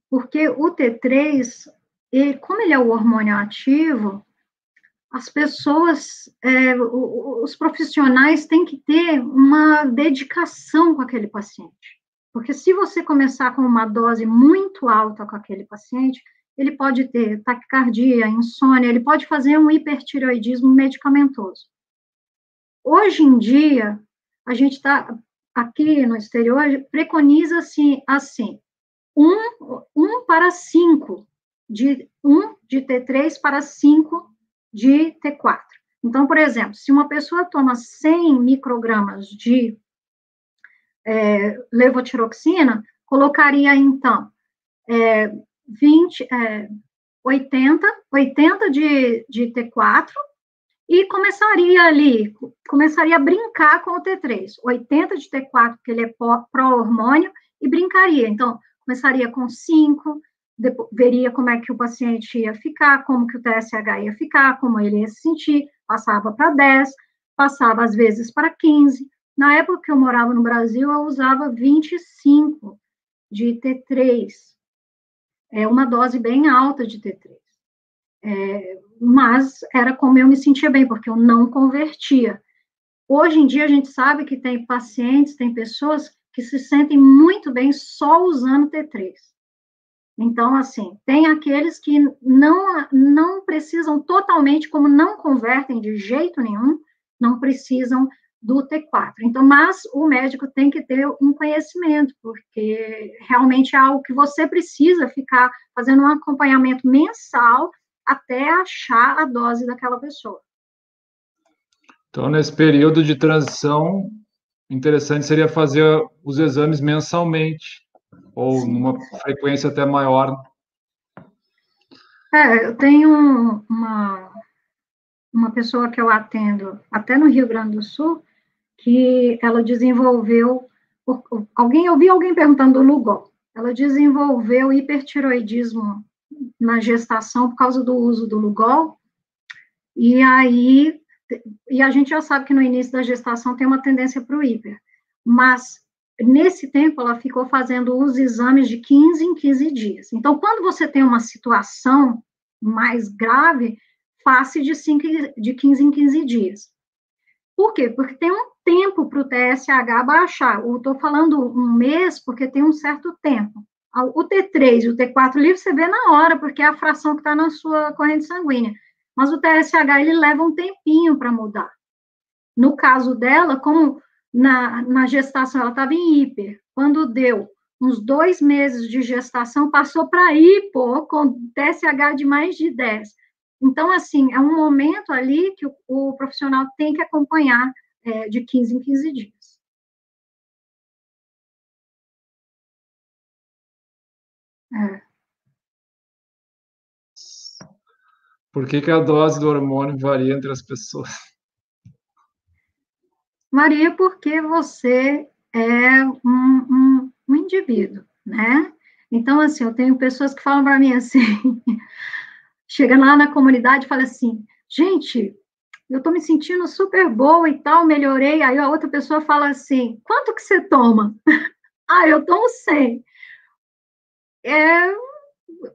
Porque o T3, como ele é o hormônio ativo, as pessoas, os profissionais têm que ter uma dedicação com aquele paciente. Porque se você começar com uma dose muito alta com aquele paciente, ele pode ter taquicardia, insônia, ele pode fazer um hipertireoidismo medicamentoso. Hoje em dia, a gente está aqui no exterior, preconiza-se assim, 1 para 5, de T3 para 5 de T4. Então, por exemplo, se uma pessoa toma 100 microgramas de levotiroxina, colocaria, então, 80 de T4, e começaria a brincar com o T3. 80 de T4, porque ele é pró-hormônio, e brincaria. Então, começaria com 5, veria como é que o paciente ia ficar, como que o TSH ia ficar, como ele ia se sentir, passava para 10, passava às vezes para 15. Na época que eu morava no Brasil, eu usava 25 de T3. É uma dose bem alta de T3. Mas era como eu me sentia bem, porque eu não convertia. Hoje em dia, a gente sabe que tem pacientes, tem pessoas que se sentem muito bem só usando T3. Então, assim, tem aqueles que não precisam totalmente, como não convertem de jeito nenhum, não precisam do T4. Então, mas o médico tem que ter um conhecimento, porque realmente é algo que você precisa ficar fazendo um acompanhamento mensal até achar a dose daquela pessoa. Então, nesse período de transição, interessante seria fazer os exames mensalmente, ou Sim. numa frequência até maior. Eu tenho uma pessoa que eu atendo, até no Rio Grande do Sul, que ela desenvolveu, eu vi alguém perguntando do Lugol, ela desenvolveu hipertiroidismo na gestação por causa do uso do Lugol, e a gente já sabe que no início da gestação tem uma tendência para o hiper, mas nesse tempo ela ficou fazendo os exames de 15 em 15 dias. Então, quando você tem uma situação mais grave, faça de 15 em 15 dias. Por quê? Porque tem um tempo para o TSH baixar. Eu estou falando um mês porque tem um certo tempo. O T3 e o T4 livre você vê na hora, porque é a fração que está na sua corrente sanguínea. Mas o TSH, ele leva um tempinho para mudar. No caso dela, como na gestação ela estava em hiper, quando deu uns 2 meses de gestação, passou para hipo, com TSH de mais de 10. Então, assim, é um momento ali que o profissional tem que acompanhar de 15 em 15 dias. Por que a dose do hormônio varia entre as pessoas? Varia porque você é um indivíduo, né? Então, assim, eu tenho pessoas que falam para mim assim, chega lá na comunidade e fala assim, gente, eu estou me sentindo super boa e tal, melhorei. Aí a outra pessoa fala assim, quanto que você toma? Eu tomo 100.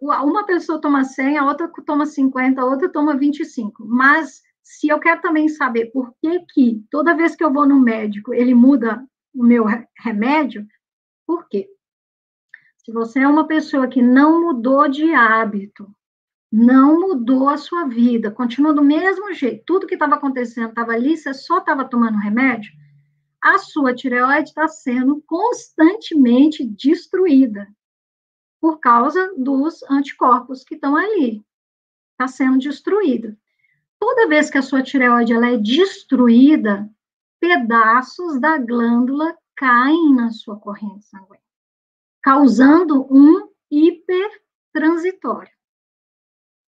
Uma pessoa toma 100, a outra toma 50, a outra toma 25. Mas se eu quero também saber por que toda vez que eu vou no médico, ele muda o meu remédio, por quê? Se você é uma pessoa que não mudou de hábito, não mudou a sua vida, continua do mesmo jeito, tudo que estava acontecendo estava ali, você só estava tomando remédio, a sua tireoide está sendo constantemente destruída por causa dos anticorpos que estão ali. Está sendo destruída. Toda vez que a sua tireoide ela é destruída, pedaços da glândula caem na sua corrente sanguínea, causando um hipertransitório.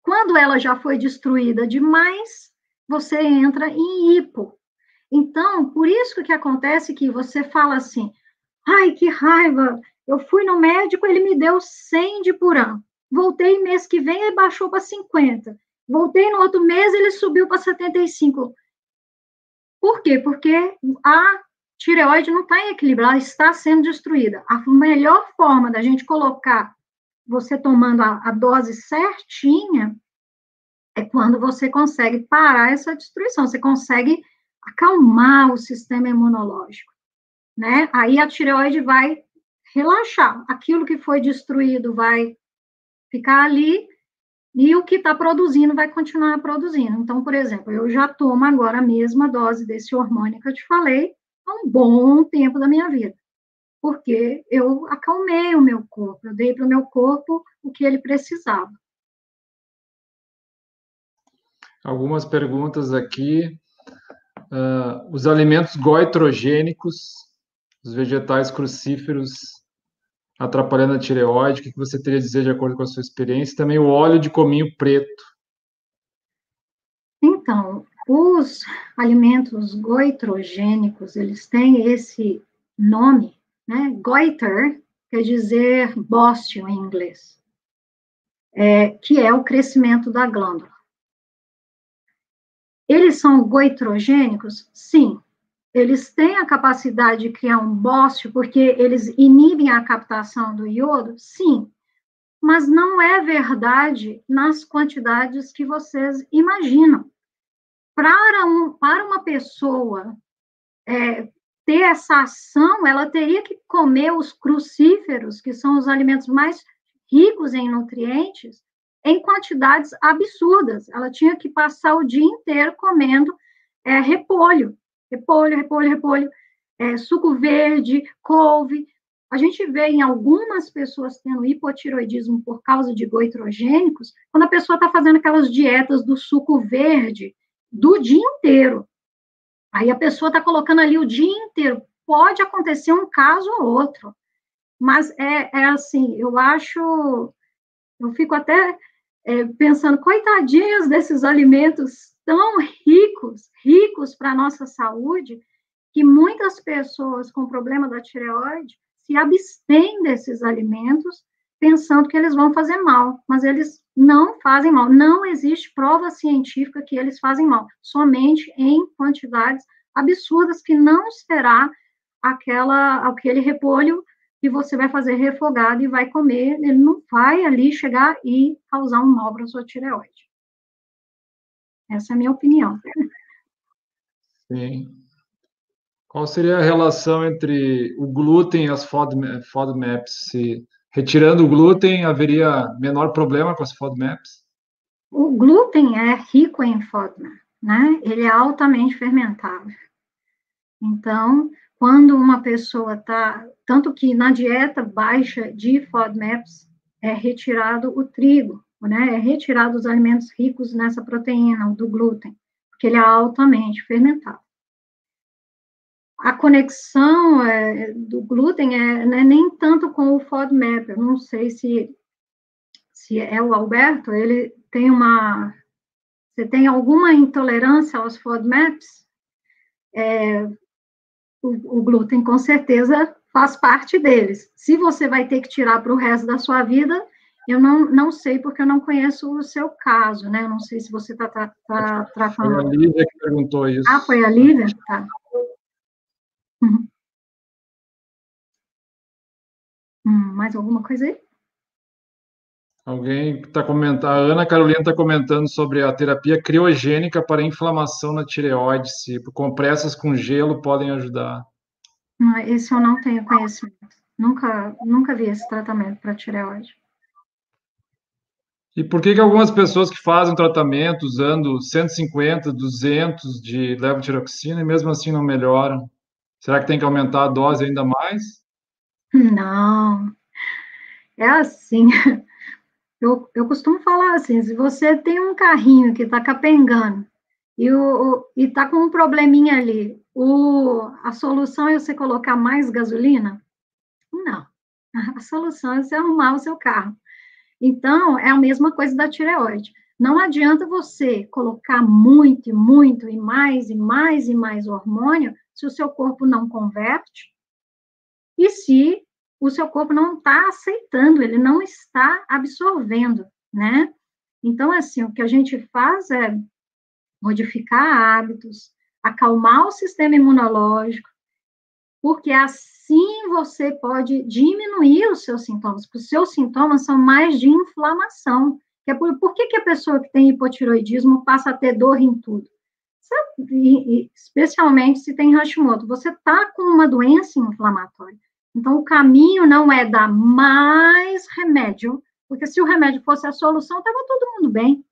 Quando ela já foi destruída demais, você entra em hipo. Então, por isso que acontece que você fala assim, ai, que raiva, eu fui no médico, ele me deu 100 de Puram. Voltei mês que vem, ele baixou para 50. Voltei no outro mês, ele subiu para 75. Por quê? Porque tireoide não está em equilíbrio, ela está sendo destruída. A melhor forma da gente colocar você tomando a dose certinha é quando você consegue parar essa destruição, você consegue acalmar o sistema imunológico, né? Aí a tireoide vai relaxar, aquilo que foi destruído vai ficar ali e o que está produzindo vai continuar produzindo. Então, por exemplo, eu já tomo agora a mesma dose desse hormônio que eu te falei há um bom tempo da minha vida, porque eu acalmei o meu corpo, eu dei para o meu corpo o que ele precisava. Algumas perguntas aqui. Os alimentos goitrogênicos, os vegetais crucíferos, atrapalhando a tireoide, o que você teria a dizer de acordo com a sua experiência? Também o óleo de cominho preto. Então, os alimentos goitrogênicos, eles têm esse nome, né? Goiter quer dizer bóstio em inglês, que é o crescimento da glândula. Eles são goitrogênicos? Sim. Eles têm a capacidade de criar um bóstio porque eles inibem a captação do iodo? Sim. Mas não é verdade nas quantidades que vocês imaginam. Para uma pessoa ter essa ação, ela teria que comer os crucíferos, que são os alimentos mais ricos em nutrientes, em quantidades absurdas. Ela tinha que passar o dia inteiro comendo repolho, suco verde, couve. A gente vê em algumas pessoas tendo hipotiroidismo por causa de goitrogênicos, quando a pessoa está fazendo aquelas dietas do suco verde do dia inteiro. Aí a pessoa está colocando ali o dia inteiro. Pode acontecer um caso ou outro, mas é assim, eu fico até pensando, coitadinhos desses alimentos tão ricos para a nossa saúde, que muitas pessoas com problema da tireoide se abstêm desses alimentos pensando que eles vão fazer mal, mas eles não fazem mal. Não existe prova científica que eles fazem mal, somente em quantidades absurdas que não será aquele repolho que você vai fazer refogado e vai comer, ele não vai ali chegar e causar um mal para a sua tireoide. Essa é a minha opinião. Sim. Qual seria a relação entre o glúten e as FODMAPs? Se retirando o glúten, haveria menor problema com as FODMAPs? O glúten é rico em FODMAP, né? Ele é altamente fermentável. Então, quando uma pessoa está... Tanto que na dieta baixa de FODMAPs é retirado o trigo, né? É retirado os alimentos ricos nessa proteína, do glúten, porque ele é altamente fermentado. A conexão do glúten não é nem tanto com o FODMAP, eu não sei se é o Alberto, ele tem você tem alguma intolerância aos FODMAPs? O glúten com certeza faz parte deles. Se você vai ter que tirar para o resto da sua vida, eu não sei, porque eu não conheço o seu caso, né? Eu não sei se você está tratando. Foi a Lívia que perguntou isso. Ah, foi a Lívia? Tá. Uhum. Mais alguma coisa aí? Alguém está comentando, a Ana Carolina está comentando sobre a terapia criogênica para inflamação na tireoide, se compressas com gelo podem ajudar. Esse eu não tenho conhecimento. Nunca vi esse tratamento para tireoide. E por que algumas pessoas que fazem tratamento usando 150, 200 de levotiroxina e mesmo assim não melhoram? Será que tem que aumentar a dose ainda mais? Não, é assim. Eu costumo falar assim: se você tem um carrinho que está capengando e está com um probleminha ali, a solução é você colocar mais gasolina? Não. A solução é você arrumar o seu carro. Então, é a mesma coisa da tireoide. Não adianta você colocar muito, muito, e mais, e mais, e mais hormônio, se o seu corpo não converte, e se o seu corpo não está aceitando, ele não está absorvendo, né? Então, assim, o que a gente faz é modificar hábitos, acalmar o sistema imunológico, porque assim você pode diminuir os seus sintomas, porque os seus sintomas são mais de inflamação. Que é por que a pessoa que tem hipotiroidismo passa a ter dor em tudo? Especialmente se tem Hashimoto, você está com uma doença inflamatória. Então, o caminho não é dar mais remédio, porque se o remédio fosse a solução, estava todo mundo bem.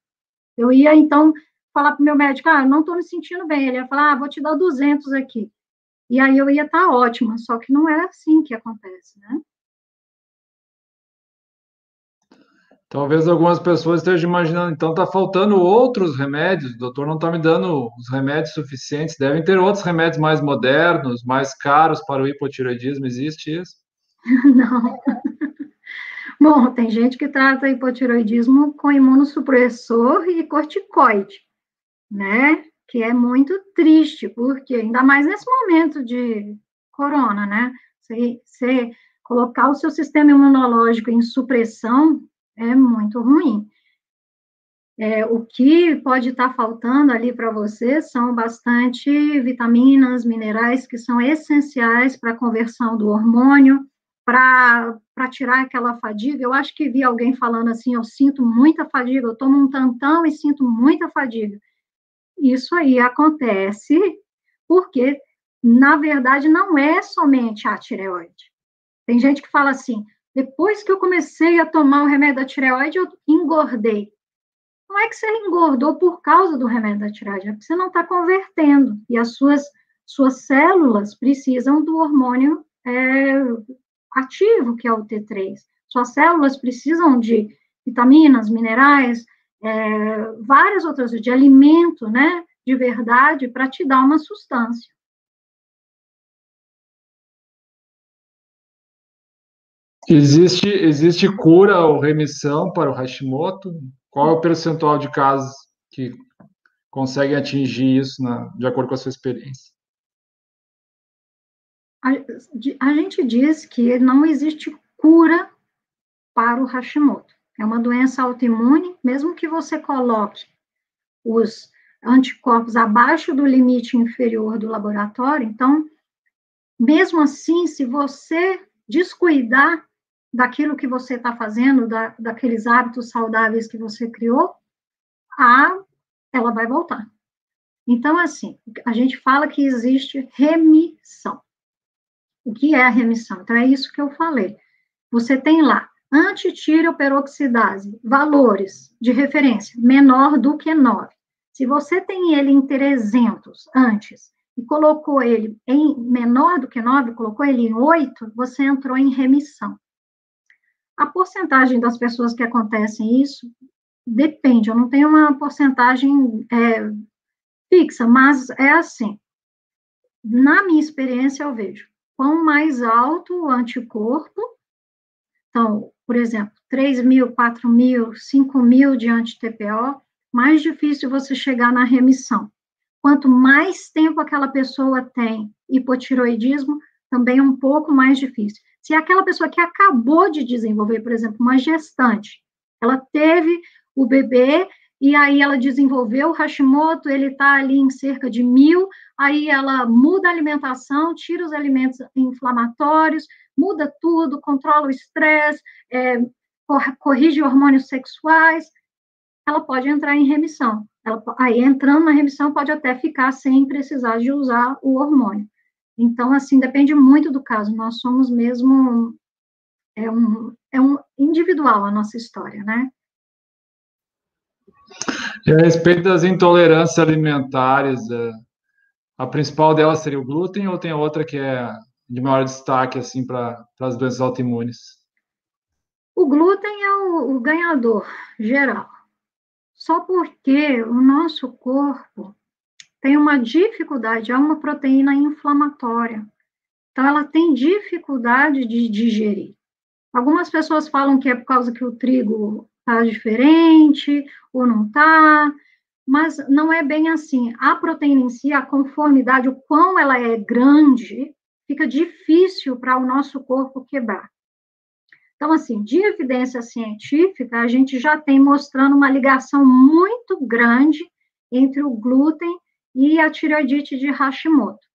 Eu ia, então, falar para o meu médico, não estou me sentindo bem. Ele ia falar, vou te dar 200 aqui. E aí eu ia estar ótima, só que não é assim que acontece, né? Talvez algumas pessoas estejam imaginando, então está faltando outros remédios, o doutor não está me dando os remédios suficientes, devem ter outros remédios mais modernos, mais caros para o hipotireoidismo, existe isso? Não. Bom, tem gente que trata hipotiroidismo com imunossupressor e corticoide, né? Que é muito triste, porque ainda mais nesse momento de corona, né? Você colocar o seu sistema imunológico em supressão é muito ruim. O que pode estar faltando ali para você são bastante vitaminas, minerais que são essenciais para a conversão do hormônio, para tirar aquela fadiga. Eu acho que vi alguém falando assim, eu sinto muita fadiga, eu tomo um tantão e sinto muita fadiga. Isso aí acontece porque, na verdade, não é somente a tireoide. Tem gente que fala assim, depois que eu comecei a tomar o remédio da tireoide, eu engordei. Não é que você engordou por causa do remédio da tireoide, é porque você não está convertendo. E as suas células precisam do hormônio ativo, que é o T3. Suas células precisam de vitaminas, minerais, várias outras, de alimento, né, de verdade, para te dar uma sustância. Existe cura ou remissão para o Hashimoto? Qual é o percentual de casos que conseguem atingir isso de acordo com a sua experiência? A gente diz que não existe cura para o Hashimoto. É uma doença autoimune, mesmo que você coloque os anticorpos abaixo do limite inferior do laboratório, então, mesmo assim, se você descuidar daquilo que você está fazendo, daqueles hábitos saudáveis que você criou, ela vai voltar. Então, assim, a gente fala que existe remissão. O que é a remissão? Então, é isso que eu falei. Você tem lá antitireoperoxidase, valores de referência menor do que 9. Se você tem ele em 300 antes e colocou ele em menor do que 9, colocou ele em 8, você entrou em remissão. A porcentagem das pessoas que acontecem isso depende, eu não tenho uma porcentagem fixa, mas é assim. Na minha experiência, eu vejo quanto mais alto o anticorpo, então, por exemplo, 3.000, 4.000, 5.000 de anti-TPO, mais difícil você chegar na remissão. Quanto mais tempo aquela pessoa tem hipotiroidismo, também é um pouco mais difícil. Se é aquela pessoa que acabou de desenvolver, por exemplo, uma gestante, ela teve o bebê e aí ela desenvolveu o Hashimoto, ele está ali em cerca de 1.000, aí ela muda a alimentação, tira os alimentos inflamatórios, muda tudo, controla o estresse, corrige hormônios sexuais, ela pode entrar em remissão. Aí, entrando na remissão, pode até ficar sem precisar de usar o hormônio. Então, assim, depende muito do caso. Nós somos mesmo... É um individual a nossa história, né? E a respeito das intolerâncias alimentares, a principal delas seria o glúten ou tem outra que é de maior destaque assim para as doenças autoimunes? O glúten é o ganhador geral. Só porque o nosso corpo tem uma dificuldade, é uma proteína inflamatória. Então, ela tem dificuldade de digerir. Algumas pessoas falam que é por causa que o trigo está diferente, ou não está, mas não é bem assim. A proteína em si, a conformidade, o quão ela é grande, fica difícil para o nosso corpo quebrar. Então, assim, de evidência científica, a gente já tem mostrando uma ligação muito grande entre o glúten e a tireoidite de Hashimoto,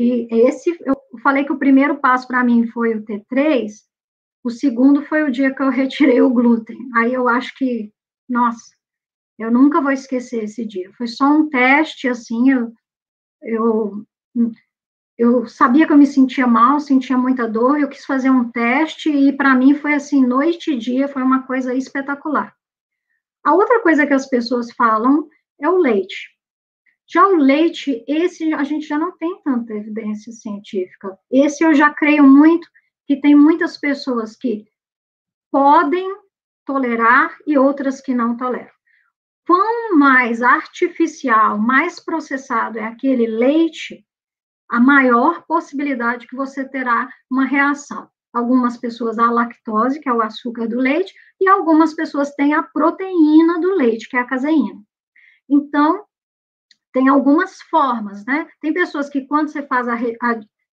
que eu falei que o primeiro passo para mim foi o T3, o segundo foi o dia que eu retirei o glúten. Aí eu acho que, nossa, eu nunca vou esquecer esse dia. Foi só um teste, assim, eu, eu sabia que eu me sentia mal, sentia muita dor, eu quis fazer um teste e para mim foi assim, noite e dia, foi uma coisa espetacular. A outra coisa que as pessoas falam é o leite. Já o leite, esse a gente já não tem tanta evidência científica. Esse eu já creio muito que tem muitas pessoas que podem tolerar e outras que não toleram. Quanto mais artificial, mais processado é aquele leite, a maior possibilidade que você terá uma reação. Algumas pessoas a lactose, que é o açúcar do leite, e algumas pessoas têm a proteína do leite, que é a caseína. Então, tem algumas formas, né? Tem pessoas que, quando você faz a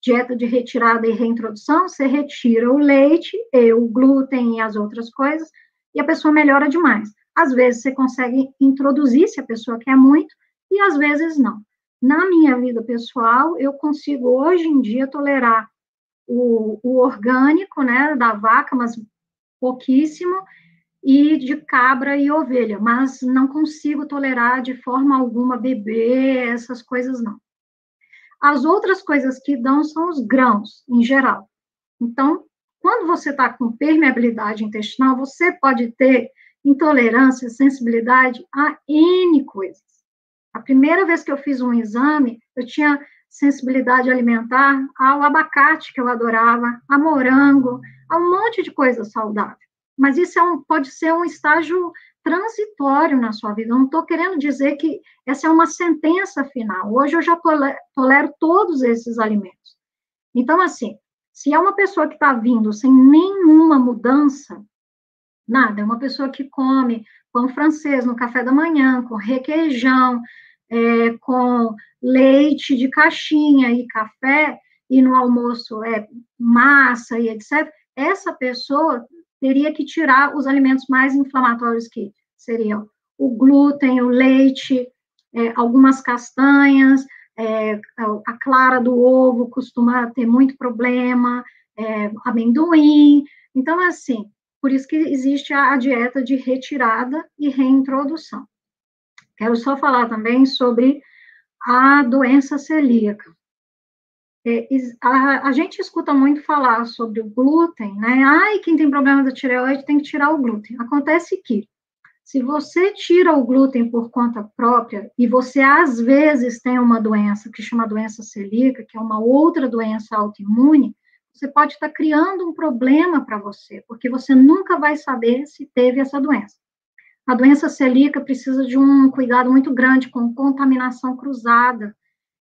dieta de retirada e reintrodução, você retira o leite, o glúten e as outras coisas, e a pessoa melhora demais. Às vezes você consegue introduzir, se a pessoa quer muito, e às vezes não. Na minha vida pessoal, eu consigo, hoje em dia, tolerar o orgânico, né, da vaca, mas pouquíssimo, e de cabra e ovelha, mas não consigo tolerar de forma alguma beber, essas coisas não. As outras coisas que dão são os grãos, em geral. Então, quando você está com permeabilidade intestinal, você pode ter intolerância, sensibilidade a N coisas. A primeira vez que eu fiz um exame, eu tinha sensibilidade alimentar ao abacate, que eu adorava, a morango, a um monte de coisa saudável. Mas isso pode ser um estágio transitório na sua vida. Eu não estou querendo dizer que essa é uma sentença final. Hoje eu já tolero todos esses alimentos. Então, assim, se é uma pessoa que está vindo sem nenhuma mudança, nada, é uma pessoa que come pão francês no café da manhã, com requeijão, com leite de caixinha e café, e no almoço massa e etc., essa pessoa teria que tirar os alimentos mais inflamatórios, que seriam o glúten, o leite, algumas castanhas, a clara do ovo costuma ter muito problema, amendoim. Então, assim, por isso que existe a dieta de retirada e reintrodução. Quero só falar também sobre a doença celíaca. A gente escuta muito falar sobre o glúten, né? Ai, quem tem problema da tireoide tem que tirar o glúten. Acontece que, se você tira o glúten por conta própria, e você às vezes tem uma doença que chama doença celíaca, que é uma outra doença autoimune, você pode estar criando um problema para você, porque você nunca vai saber se teve essa doença. A doença celíaca precisa de um cuidado muito grande com contaminação cruzada.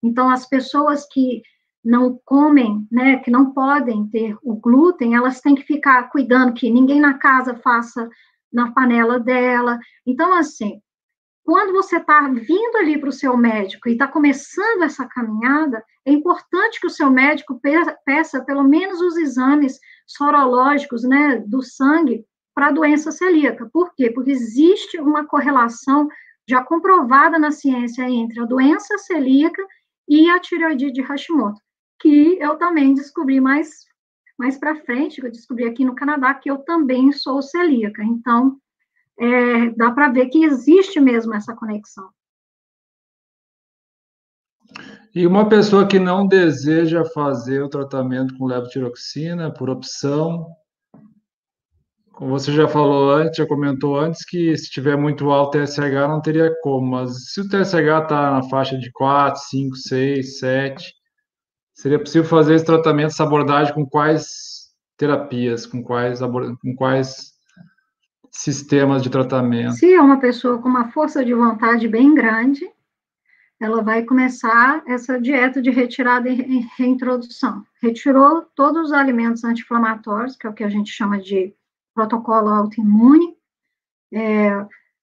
Então, as pessoas que não comem, né, que não podem ter o glúten, elas têm que ficar cuidando que ninguém na casa faça na panela dela. Então, assim, quando você está vindo ali para o seu médico e está começando essa caminhada, é importante que o seu médico peça pelo menos os exames sorológicos, né, do sangue para a doença celíaca. Por quê? Porque existe uma correlação já comprovada na ciência entre a doença celíaca e a tireoidite de Hashimoto, que eu também descobri mais para frente, que eu descobri aqui no Canadá, que eu também sou celíaca. Então, dá para ver que existe mesmo essa conexão. E uma pessoa que não deseja fazer o tratamento com levotiroxina, por opção, como você já falou antes, já comentou antes, que se tiver muito alto TSH não teria como, mas se o TSH está na faixa de 4, 5, 6, 7, seria possível fazer esse tratamento, essa abordagem com quais terapias, com quais sistemas de tratamento? Se é uma pessoa com uma força de vontade bem grande, ela vai começar essa dieta de retirada e reintrodução. Retirou todos os alimentos anti-inflamatórios, que é o que a gente chama de protocolo autoimune,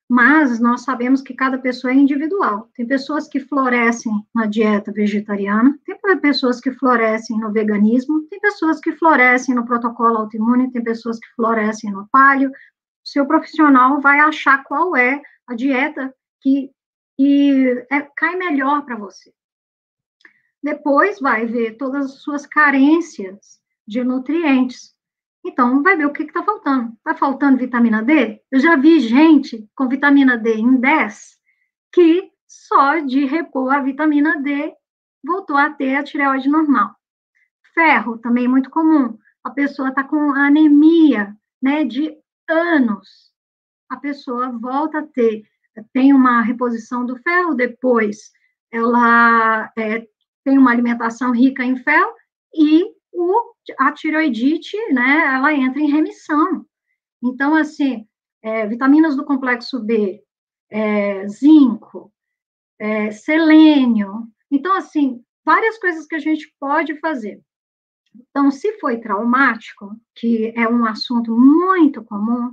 mas nós sabemos que cada pessoa é individual. Tem pessoas que florescem na dieta vegetariana, tem pessoas que florescem no veganismo, tem pessoas que florescem no protocolo autoimune, tem pessoas que florescem no paleo. O seu profissional vai achar qual é a dieta que cai melhor para você. Depois vai ver todas as suas carências de nutrientes. Então, vai ver o que está faltando. Está faltando vitamina D? Eu já vi gente com vitamina D em 10 que só de repor a vitamina D voltou a ter a tireoide normal. Ferro, também é muito comum. A pessoa está com anemia, né, de anos. A pessoa volta a ter, tem uma reposição do ferro, depois ela tem uma alimentação rica em ferro e a tireoidite, né, ela entra em remissão. Então, assim, vitaminas do complexo B, zinco, selênio. Então, assim, várias coisas que a gente pode fazer. Então, se foi traumático, que é um assunto muito comum,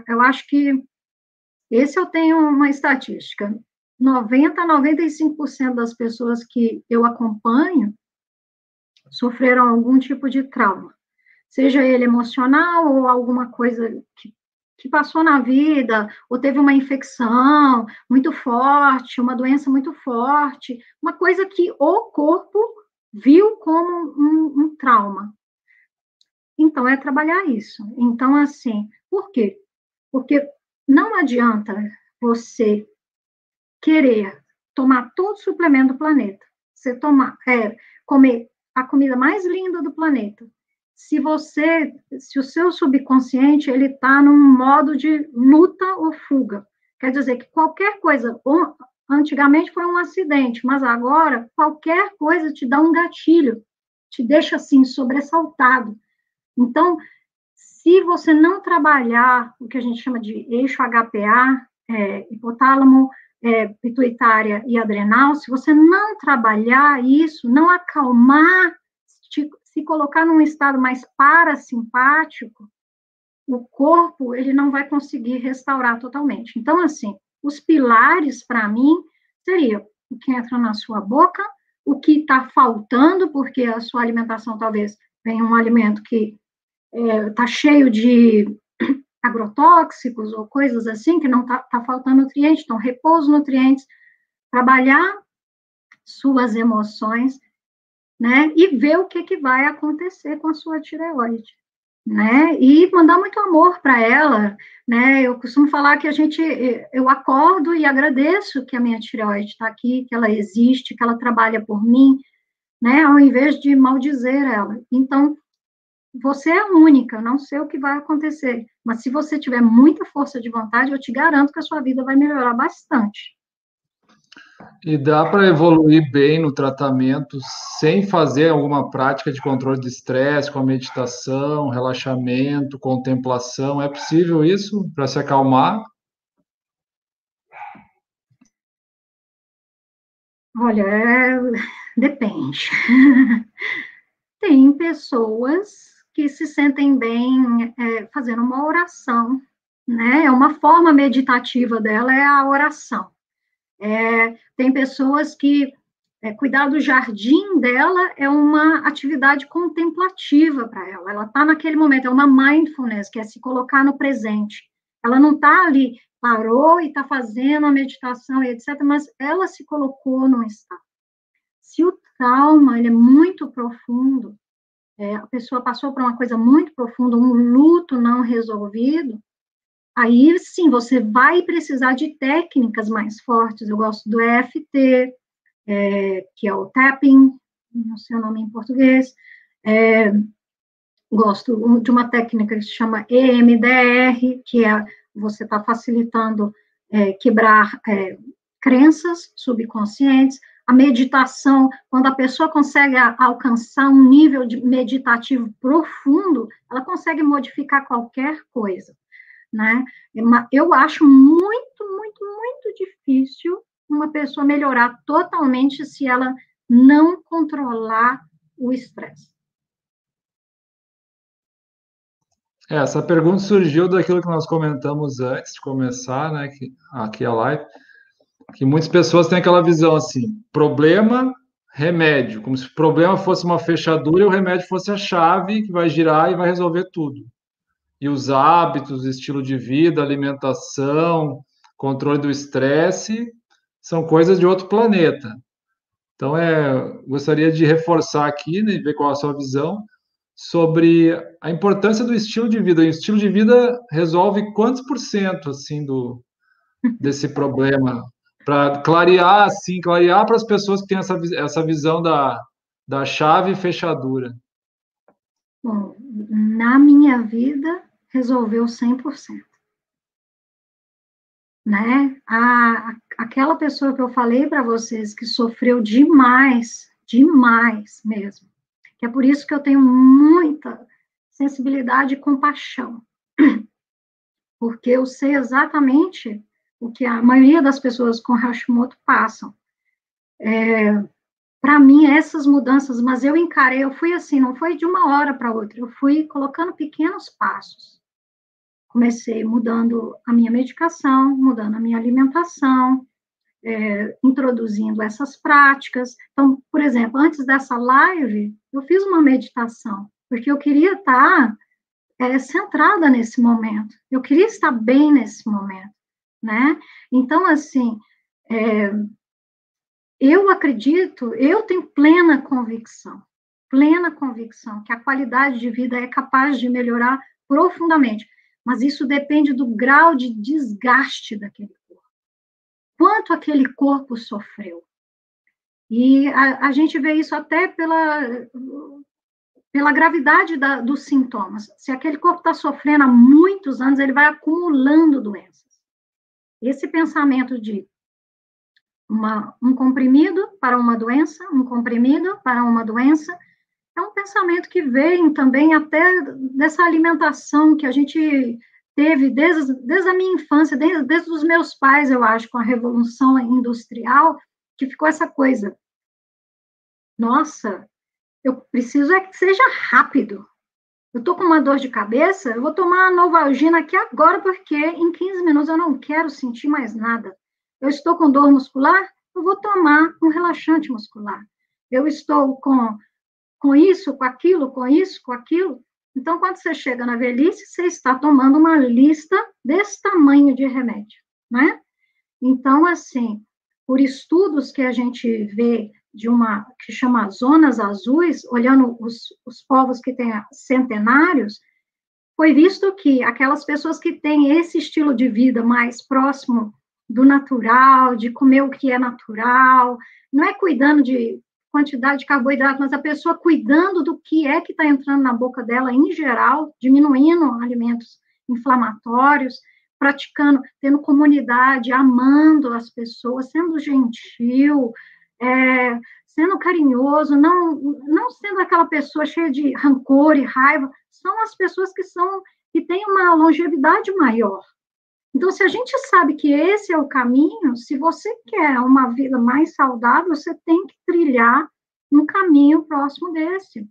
eu acho que esse eu tenho uma estatística. 90 a 95% das pessoas que eu acompanho sofreram algum tipo de trauma, seja ele emocional ou alguma coisa que passou na vida, ou teve uma infecção muito forte, uma doença muito forte, uma coisa que o corpo viu como um trauma. Então, é trabalhar isso. Então, assim, por quê? Porque não adianta você querer tomar todo o suplemento do planeta, você comer a comida mais linda do planeta, se o seu subconsciente, ele está num modo de luta ou fuga, quer dizer que qualquer coisa, antigamente foi um acidente, mas agora qualquer coisa te dá um gatilho, te deixa assim sobressaltado. Então, se você não trabalhar o que a gente chama de eixo HPA, hipotálamo, pituitária e adrenal, se você não trabalhar isso, não acalmar, se colocar num estado mais parasimpático, o corpo, ele não vai conseguir restaurar totalmente. Então, assim, os pilares, para mim, seria o que entra na sua boca, o que está faltando, porque a sua alimentação talvez venha um alimento que está cheio de agrotóxicos ou coisas assim, que não está faltando nutrientes, então repor os nutrientes, trabalhar suas emoções, né, e ver o que vai acontecer com a sua tireoide, né, e mandar muito amor para ela, né, eu costumo falar que eu acordo e agradeço que a minha tireoide está aqui, que ela existe, que ela trabalha por mim, né, ao invés de maldizer ela. Então, você é única, não sei o que vai acontecer, mas se você tiver muita força de vontade, eu te garanto que a sua vida vai melhorar bastante. E dá para evoluir bem no tratamento sem fazer alguma prática de controle de estresse, com a meditação, relaxamento, contemplação. É possível isso para se acalmar? Olha, depende. Tem pessoas que se sentem bem fazendo uma oração, né? É uma forma meditativa dela, é a oração. Tem pessoas que cuidar do jardim dela é uma atividade contemplativa para ela. Ela está naquele momento, é uma mindfulness, que é se colocar no presente. Ela não está ali, parou e está fazendo a meditação e etc., mas ela se colocou no estado. Se o trauma ele é muito profundo, a pessoa passou por uma coisa muito profunda, um luto não resolvido, aí sim você vai precisar de técnicas mais fortes. Eu gosto do EFT, que é o tapping, não sei o nome em português, gosto de uma técnica que se chama EMDR, que você está facilitando quebrar crenças subconscientes. A meditação, quando a pessoa consegue alcançar um nível de meditativo profundo, ela consegue modificar qualquer coisa, né? Eu acho muito, muito, muito difícil uma pessoa melhorar totalmente se ela não controlar o estresse. Essa pergunta surgiu daquilo que nós comentamos antes de começar, né, aqui a live, que muitas pessoas têm aquela visão assim, problema, remédio, como se o problema fosse uma fechadura e o remédio fosse a chave que vai girar e vai resolver tudo. E os hábitos, estilo de vida, alimentação, controle do estresse, são coisas de outro planeta. Então, gostaria de reforçar aqui, né, e ver qual é a sua visão sobre a importância do estilo de vida. O estilo de vida resolve quantos por cento, assim, desse problema? Para clarear, assim, clarear para as pessoas que têm essa visão da chave e fechadura. Bom, na minha vida, resolveu 100%. Né? Aquela pessoa que eu falei para vocês que sofreu demais, demais mesmo, que é por isso que eu tenho muita sensibilidade e compaixão, porque eu sei exatamente o que a maioria das pessoas com Hashimoto passam. Para mim, essas mudanças, mas eu encarei, eu fui assim, não foi de uma hora para outra, eu fui colocando pequenos passos. Comecei mudando a minha medicação, mudando a minha alimentação, introduzindo essas práticas. Então, por exemplo, antes dessa live, eu fiz uma meditação, porque eu queria estar centrada nesse momento, eu queria estar bem nesse momento, né? Então, assim, eu acredito, eu tenho plena convicção que a qualidade de vida é capaz de melhorar profundamente, mas isso depende do grau de desgaste daquele corpo. Quanto aquele corpo sofreu. E a gente vê isso até pela gravidade dos sintomas. Se aquele corpo está sofrendo há muitos anos, ele vai acumulando doenças. Esse pensamento de um comprimido para uma doença, um comprimido para uma doença, é um pensamento que vem também até dessa alimentação que a gente teve desde a minha infância, desde os meus pais, eu acho, com a Revolução Industrial, que ficou essa coisa. Nossa, eu preciso que seja rápido. Eu estou com uma dor de cabeça, eu vou tomar a Novalgina aqui agora, porque em 15 minutos eu não quero sentir mais nada. Eu estou com dor muscular, eu vou tomar um relaxante muscular. Eu estou com isso, com aquilo, com isso, com aquilo. Então, quando você chega na velhice, você está tomando uma lista desse tamanho de remédio, né? Então, assim, por estudos que a gente vê de uma que chama zonas azuis, olhando os povos que têm centenários, foi visto que aquelas pessoas que têm esse estilo de vida mais próximo do natural, de comer o que é natural, não é cuidando de quantidade de carboidrato, mas a pessoa cuidando do que é que está entrando na boca dela em geral, diminuindo alimentos inflamatórios, praticando, tendo comunidade, amando as pessoas, sendo gentil, sendo carinhoso, não sendo aquela pessoa cheia de rancor e raiva, são as pessoas que têm uma longevidade maior. Então, se a gente sabe que esse é o caminho, se você quer uma vida mais saudável, você tem que trilhar um caminho próximo desse.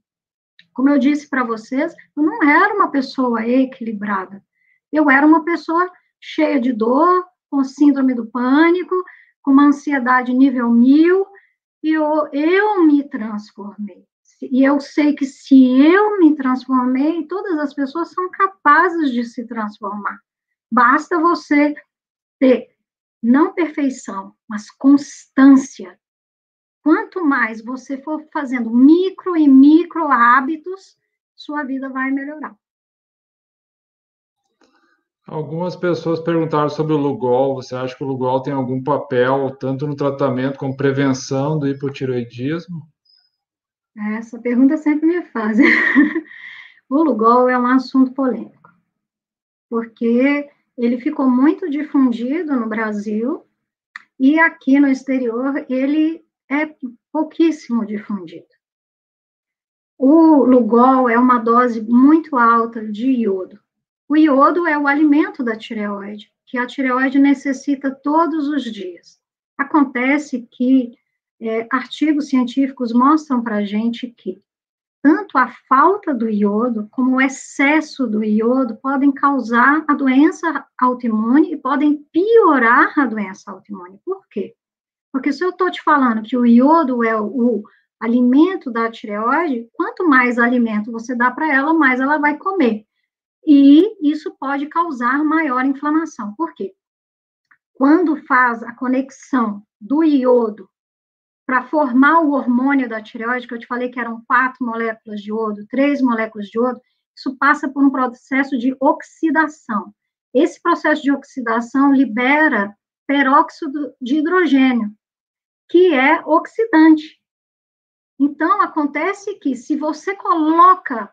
Como eu disse para vocês, eu não era uma pessoa equilibrada. Eu era uma pessoa cheia de dor, com síndrome do pânico, com uma ansiedade nível 1000, e eu me transformei. E eu sei que se eu me transformei, todas as pessoas são capazes de se transformar. Basta você ter, não perfeição, mas constância. Quanto mais você for fazendo micro e micro hábitos, sua vida vai melhorar. Algumas pessoas perguntaram sobre o Lugol. Você acha que o Lugol tem algum papel, tanto no tratamento como prevenção do hipotireoidismo? Essa pergunta sempre me fazem. O Lugol é um assunto polêmico, porque ele ficou muito difundido no Brasil e aqui no exterior ele é pouquíssimo difundido. O Lugol é uma dose muito alta de iodo. O iodo é o alimento da tireoide, que a tireoide necessita todos os dias. Acontece que artigos científicos mostram para a gente que tanto a falta do iodo como o excesso do iodo podem causar a doença autoimune e podem piorar a doença autoimune. Por quê? Porque se eu estou te falando que o iodo é o alimento da tireoide, quanto mais alimento você dá para ela, mais ela vai comer. E isso pode causar maior inflamação. Por quê? Quando faz a conexão do iodo para formar o hormônio da tireoide, que eu te falei que eram 4 moléculas de iodo, 3 moléculas de iodo, isso passa por um processo de oxidação. Esse processo de oxidação libera peróxido de hidrogênio, que é oxidante. Então, acontece que se você coloca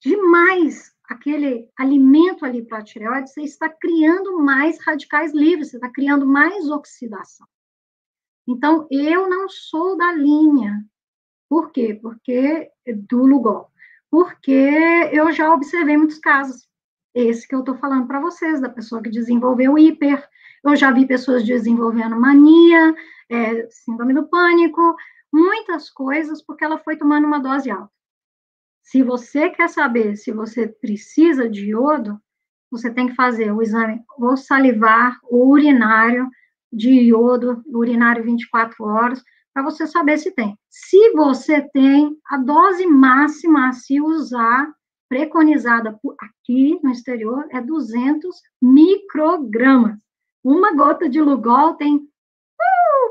demais aquele alimento ali para a tireoide, você está criando mais radicais livres, você está criando mais oxidação. Então, eu não sou da linha. Por quê? Porque do Lugol. Porque eu já observei muitos casos. Esse que eu estou falando para vocês, da pessoa que desenvolveu hiper. Eu já vi pessoas desenvolvendo mania, síndrome do pânico, muitas coisas, porque ela foi tomando uma dose alta. Se você quer saber se você precisa de iodo, você tem que fazer o exame ou salivar ou urinário de iodo, urinário 24 horas, para você saber se tem. Se você tem, a dose máxima a se usar, preconizada aqui no exterior, é 200 microgramas. Uma gota de Lugol tem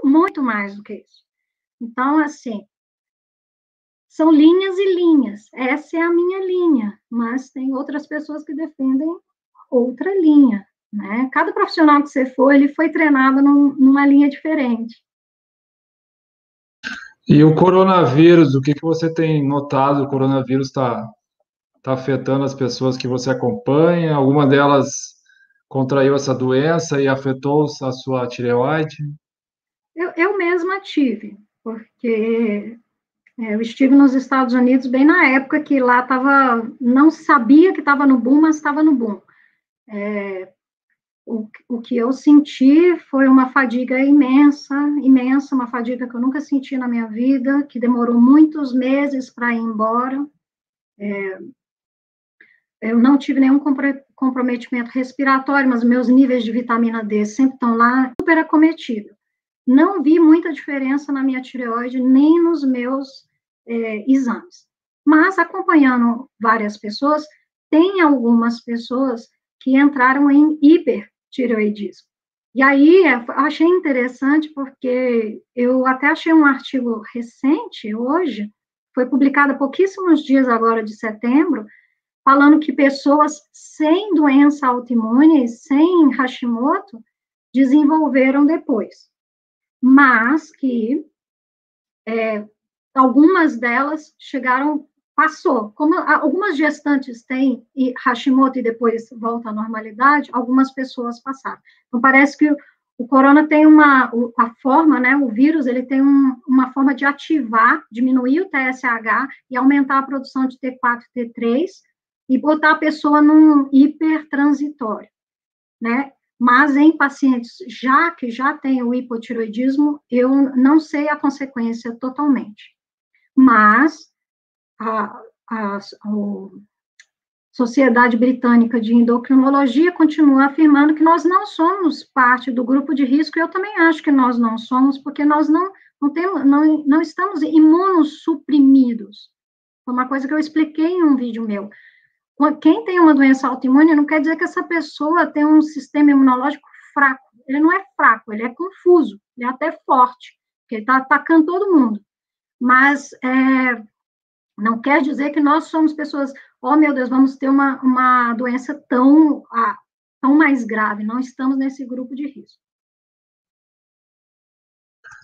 muito mais do que isso. Então, assim, são linhas e linhas. Essa é a minha linha, mas tem outras pessoas que defendem outra linha, né? Cada profissional que você for, ele foi treinado numa linha diferente. E o coronavírus, o que você tem notado? O coronavírus está afetando as pessoas que você acompanha? Alguma delas contraiu essa doença e afetou a sua tireoide? Eu mesma tive, porque eu estive nos Estados Unidos bem na época que lá estava, não sabia que estava no boom, mas estava no boom. O que eu senti foi uma fadiga imensa, imensa, uma fadiga que eu nunca senti na minha vida, que demorou muitos meses para ir embora. Eu não tive nenhum comprometimento respiratório, mas meus níveis de vitamina D sempre estão lá, super acometido. Não vi muita diferença na minha tireoide, nem nos meus exames. Mas, acompanhando várias pessoas, tem algumas pessoas que entraram em hipertireoidismo. E aí, achei interessante, porque eu até achei um artigo recente, hoje, foi publicado há pouquíssimos dias agora, de setembro, falando que pessoas sem doença autoimune, sem Hashimoto, desenvolveram depois. Mas que algumas delas chegaram, passou. Como algumas gestantes têm Hashimoto e depois volta à normalidade, algumas pessoas passaram. Então, parece que o corona tem a forma, né, o vírus, ele tem uma forma de ativar, diminuir o TSH e aumentar a produção de T4 e T3 e botar a pessoa num hipertransitório, né? Mas em pacientes que já têm o hipotiroidismo, eu não sei a consequência totalmente. Mas a Sociedade Britânica de Endocrinologia continua afirmando que nós não somos parte do grupo de risco, e eu também acho que nós não somos, porque nós não estamos imunossuprimidos. Foi uma coisa que eu expliquei em um vídeo meu. Quem tem uma doença autoimune não quer dizer que essa pessoa tem um sistema imunológico fraco. Ele não é fraco, ele é confuso, ele é até forte, porque ele está atacando todo mundo. Mas não quer dizer que nós somos pessoas, oh meu Deus, vamos ter uma doença tão mais grave. Não estamos nesse grupo de risco.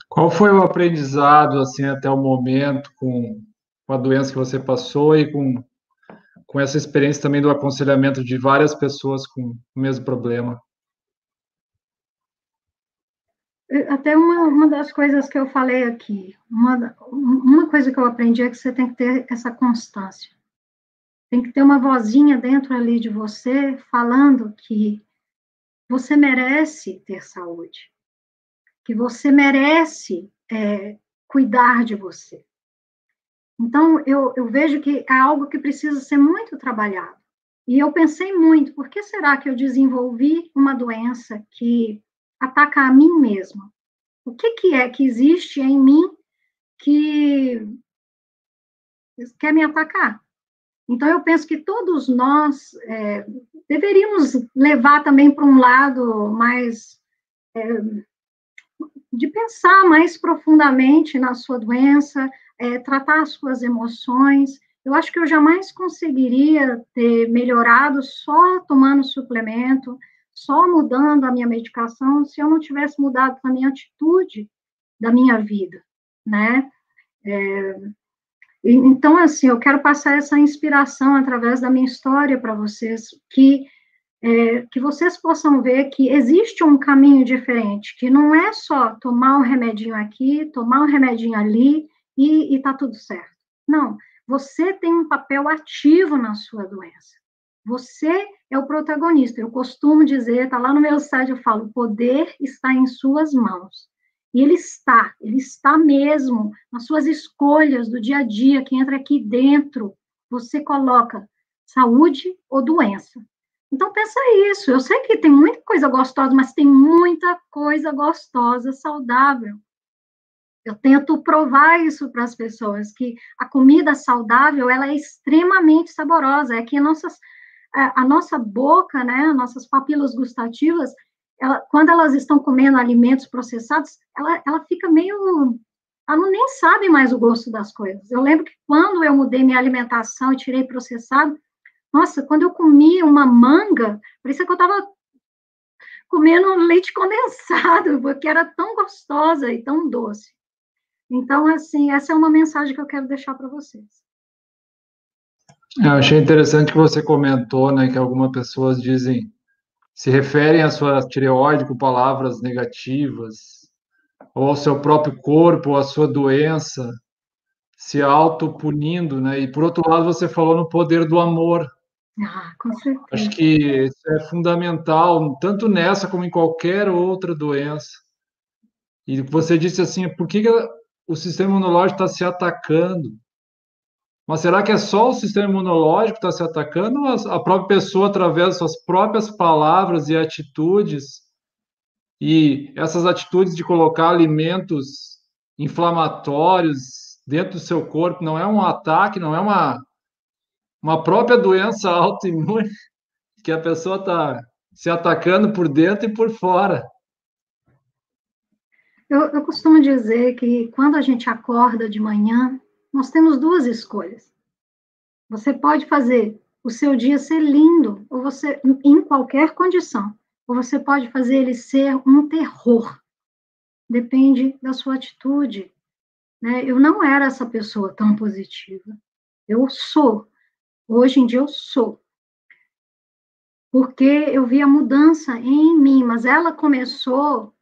Qual foi o aprendizado, assim, até o momento com a doença que você passou e com essa experiência também do aconselhamento de várias pessoas com o mesmo problema? Até uma das coisas que eu falei aqui, uma coisa que eu aprendi é que você tem que ter essa constância. Tem que ter uma vozinha dentro ali de você falando que você merece ter saúde, que você merece cuidar de você. Então, eu vejo que é algo que precisa ser muito trabalhado. E eu pensei muito, por que será que eu desenvolvi uma doença que ataca a mim mesma? O que é que existe em mim que quer me atacar? Então, eu penso que todos nós deveríamos levar também para um lado mais de pensar mais profundamente na sua doença, tratar as suas emoções. Eu acho que eu jamais conseguiria ter melhorado só tomando suplemento, só mudando a minha medicação, se eu não tivesse mudado também a atitude da minha vida, né? Então, assim, eu quero passar essa inspiração através da minha história para vocês, que vocês possam ver que existe um caminho diferente, que não é só tomar um remedinho aqui, tomar um remedinho ali e tá tudo certo. Não, você tem um papel ativo na sua doença. Você é o protagonista. Eu costumo dizer, tá lá no meu site, eu falo, o poder está em suas mãos. E ele está mesmo nas suas escolhas do dia a dia, que entra aqui dentro, você coloca saúde ou doença. Então, pensa isso. Eu sei que tem muita coisa gostosa, mas tem muita coisa gostosa, saudável. Eu tento provar isso para as pessoas, que a comida saudável, ela é extremamente saborosa. É que a nossa boca, né, nossas papilas gustativas, quando elas estão comendo alimentos processados, ela fica meio... Ela nem sabe mais o gosto das coisas. Eu lembro que quando eu mudei minha alimentação e tirei processado, nossa, quando eu comi uma manga, parecia que eu estava comendo leite condensado, porque era tão gostosa e tão doce. Então, assim, essa é uma mensagem que eu quero deixar para vocês. Eu achei interessante que você comentou, né, que algumas pessoas dizem, se referem à sua tireoide com palavras negativas, ou ao seu próprio corpo, ou à sua doença, se autopunindo, né? E por outro lado, você falou no poder do amor. Com certeza. Acho que isso é fundamental, tanto nessa como em qualquer outra doença. E você disse assim, por que o sistema imunológico está se atacando? Mas será que é só o sistema imunológico que está se atacando ou a própria pessoa, através das suas próprias palavras e atitudes, e essas atitudes de colocar alimentos inflamatórios dentro do seu corpo, não é um ataque, não é uma própria doença autoimune que a pessoa está se atacando por dentro e por fora? Eu costumo dizer que quando a gente acorda de manhã, nós temos duas escolhas. Você pode fazer o seu dia ser lindo, ou você, em qualquer condição, ou você pode fazer ele ser um terror. Depende da sua atitude, né? Eu não era essa pessoa tão positiva. Eu sou. Hoje em dia eu sou. Porque eu vi a mudança em mim, mas ela começou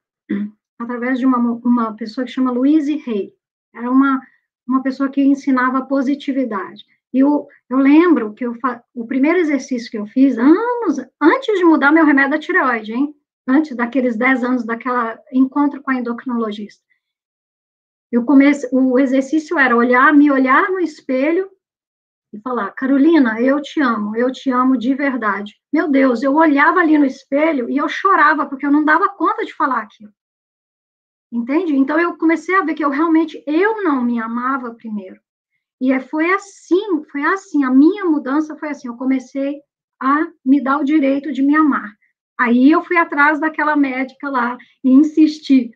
através de uma pessoa que chama Louise Hay. Era uma pessoa que ensinava positividade. E eu lembro que o primeiro exercício que eu fiz, anos antes de mudar meu remédio da tireoide, hein? Antes daqueles 10 anos daquela encontro com a endocrinologista. O exercício era me olhar no espelho e falar, Carolina, eu te amo de verdade. Meu Deus, eu olhava ali no espelho e eu chorava, porque eu não dava conta de falar aquilo. Entende? Então, eu comecei a ver que eu não me amava primeiro. E foi assim, a minha mudança foi assim, eu comecei a me dar o direito de me amar. Aí eu fui atrás daquela médica lá e insisti,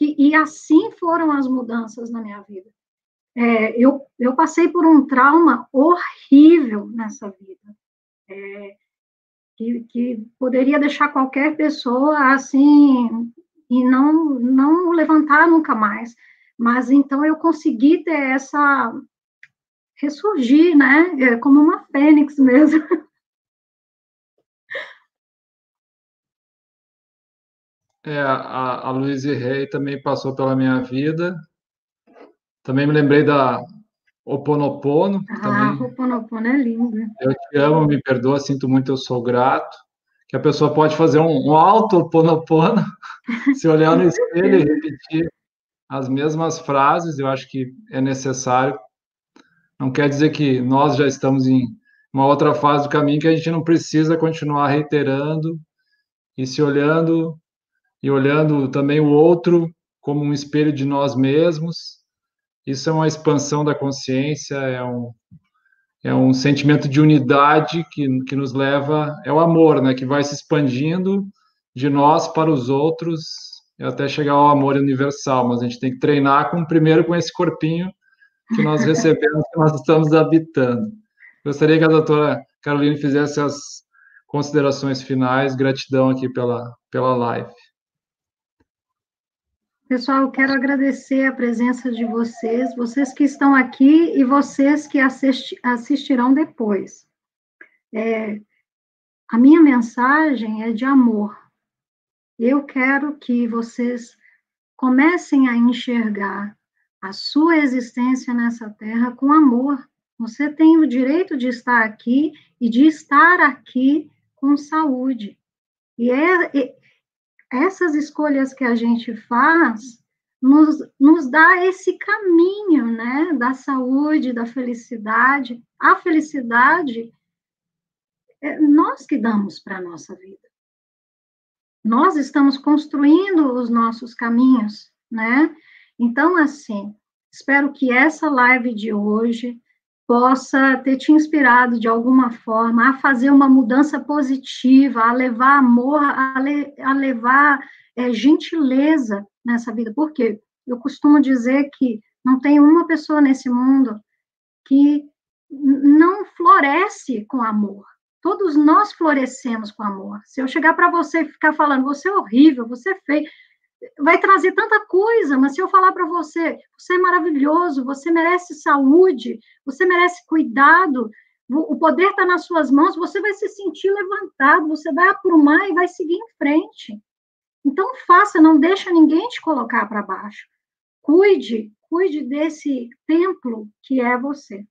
e assim foram as mudanças na minha vida. Eu passei por um trauma horrível nessa vida, que poderia deixar qualquer pessoa assim, e não levantar nunca mais. Mas então eu consegui ter ressurgir, né, como uma fênix mesmo. A Louise Hay também passou pela minha vida. Também me lembrei da Ho'oponopono, também. Ho'oponopono é lindo. Eu te amo, me perdoa, sinto muito, eu sou grato. Que a pessoa pode fazer um alto Ho'oponopono, se olhar no espelho e repetir as mesmas frases, eu acho que é necessário. Não quer dizer que nós já estamos em uma outra fase do caminho que a gente não precisa continuar reiterando e se olhando e olhando também o outro como um espelho de nós mesmos. Isso é uma expansão da consciência, é um sentimento de unidade que nos leva, é o amor, né, que vai se expandindo de nós para os outros e até chegar ao amor universal, mas a gente tem que treinar primeiro com esse corpinho que nós recebemos, que nós estamos habitando. Gostaria que a doutora Carolina fizesse as considerações finais. Gratidão aqui pela live. Pessoal, eu quero agradecer a presença de vocês, vocês que estão aqui e vocês que assistirão depois. A minha mensagem é de amor. Eu quero que vocês comecem a enxergar a sua existência nessa terra com amor. Você tem o direito de estar aqui e de estar aqui com saúde. E essas escolhas que a gente faz nos dá esse caminho, né, da saúde, da felicidade. A felicidade é nós que damos para a nossa vida. Nós estamos construindo os nossos caminhos, né? Então, assim, espero que essa live de hoje possa ter te inspirado de alguma forma a fazer uma mudança positiva, a levar amor, a levar gentileza nessa vida. Por quê? Eu costumo dizer que não tem uma pessoa nesse mundo que não floresce com amor. Todos nós florescemos com amor. Se eu chegar para você e ficar falando, você é horrível, você é feio, vai trazer tanta coisa, mas se eu falar para você, você é maravilhoso, você merece saúde, você merece cuidado, o poder está nas suas mãos, você vai se sentir levantado, você vai aprumar e vai seguir em frente. Então faça, não deixa ninguém te colocar para baixo. Cuide desse templo que é você.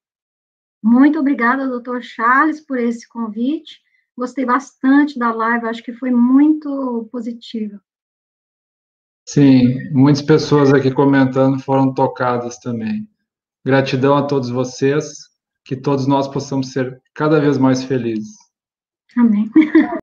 Muito obrigada, doutor Charles, por esse convite. Gostei bastante da live, acho que foi muito positiva. Sim, muitas pessoas aqui comentando foram tocadas também. Gratidão a todos vocês, que todos nós possamos ser cada vez mais felizes. Amém.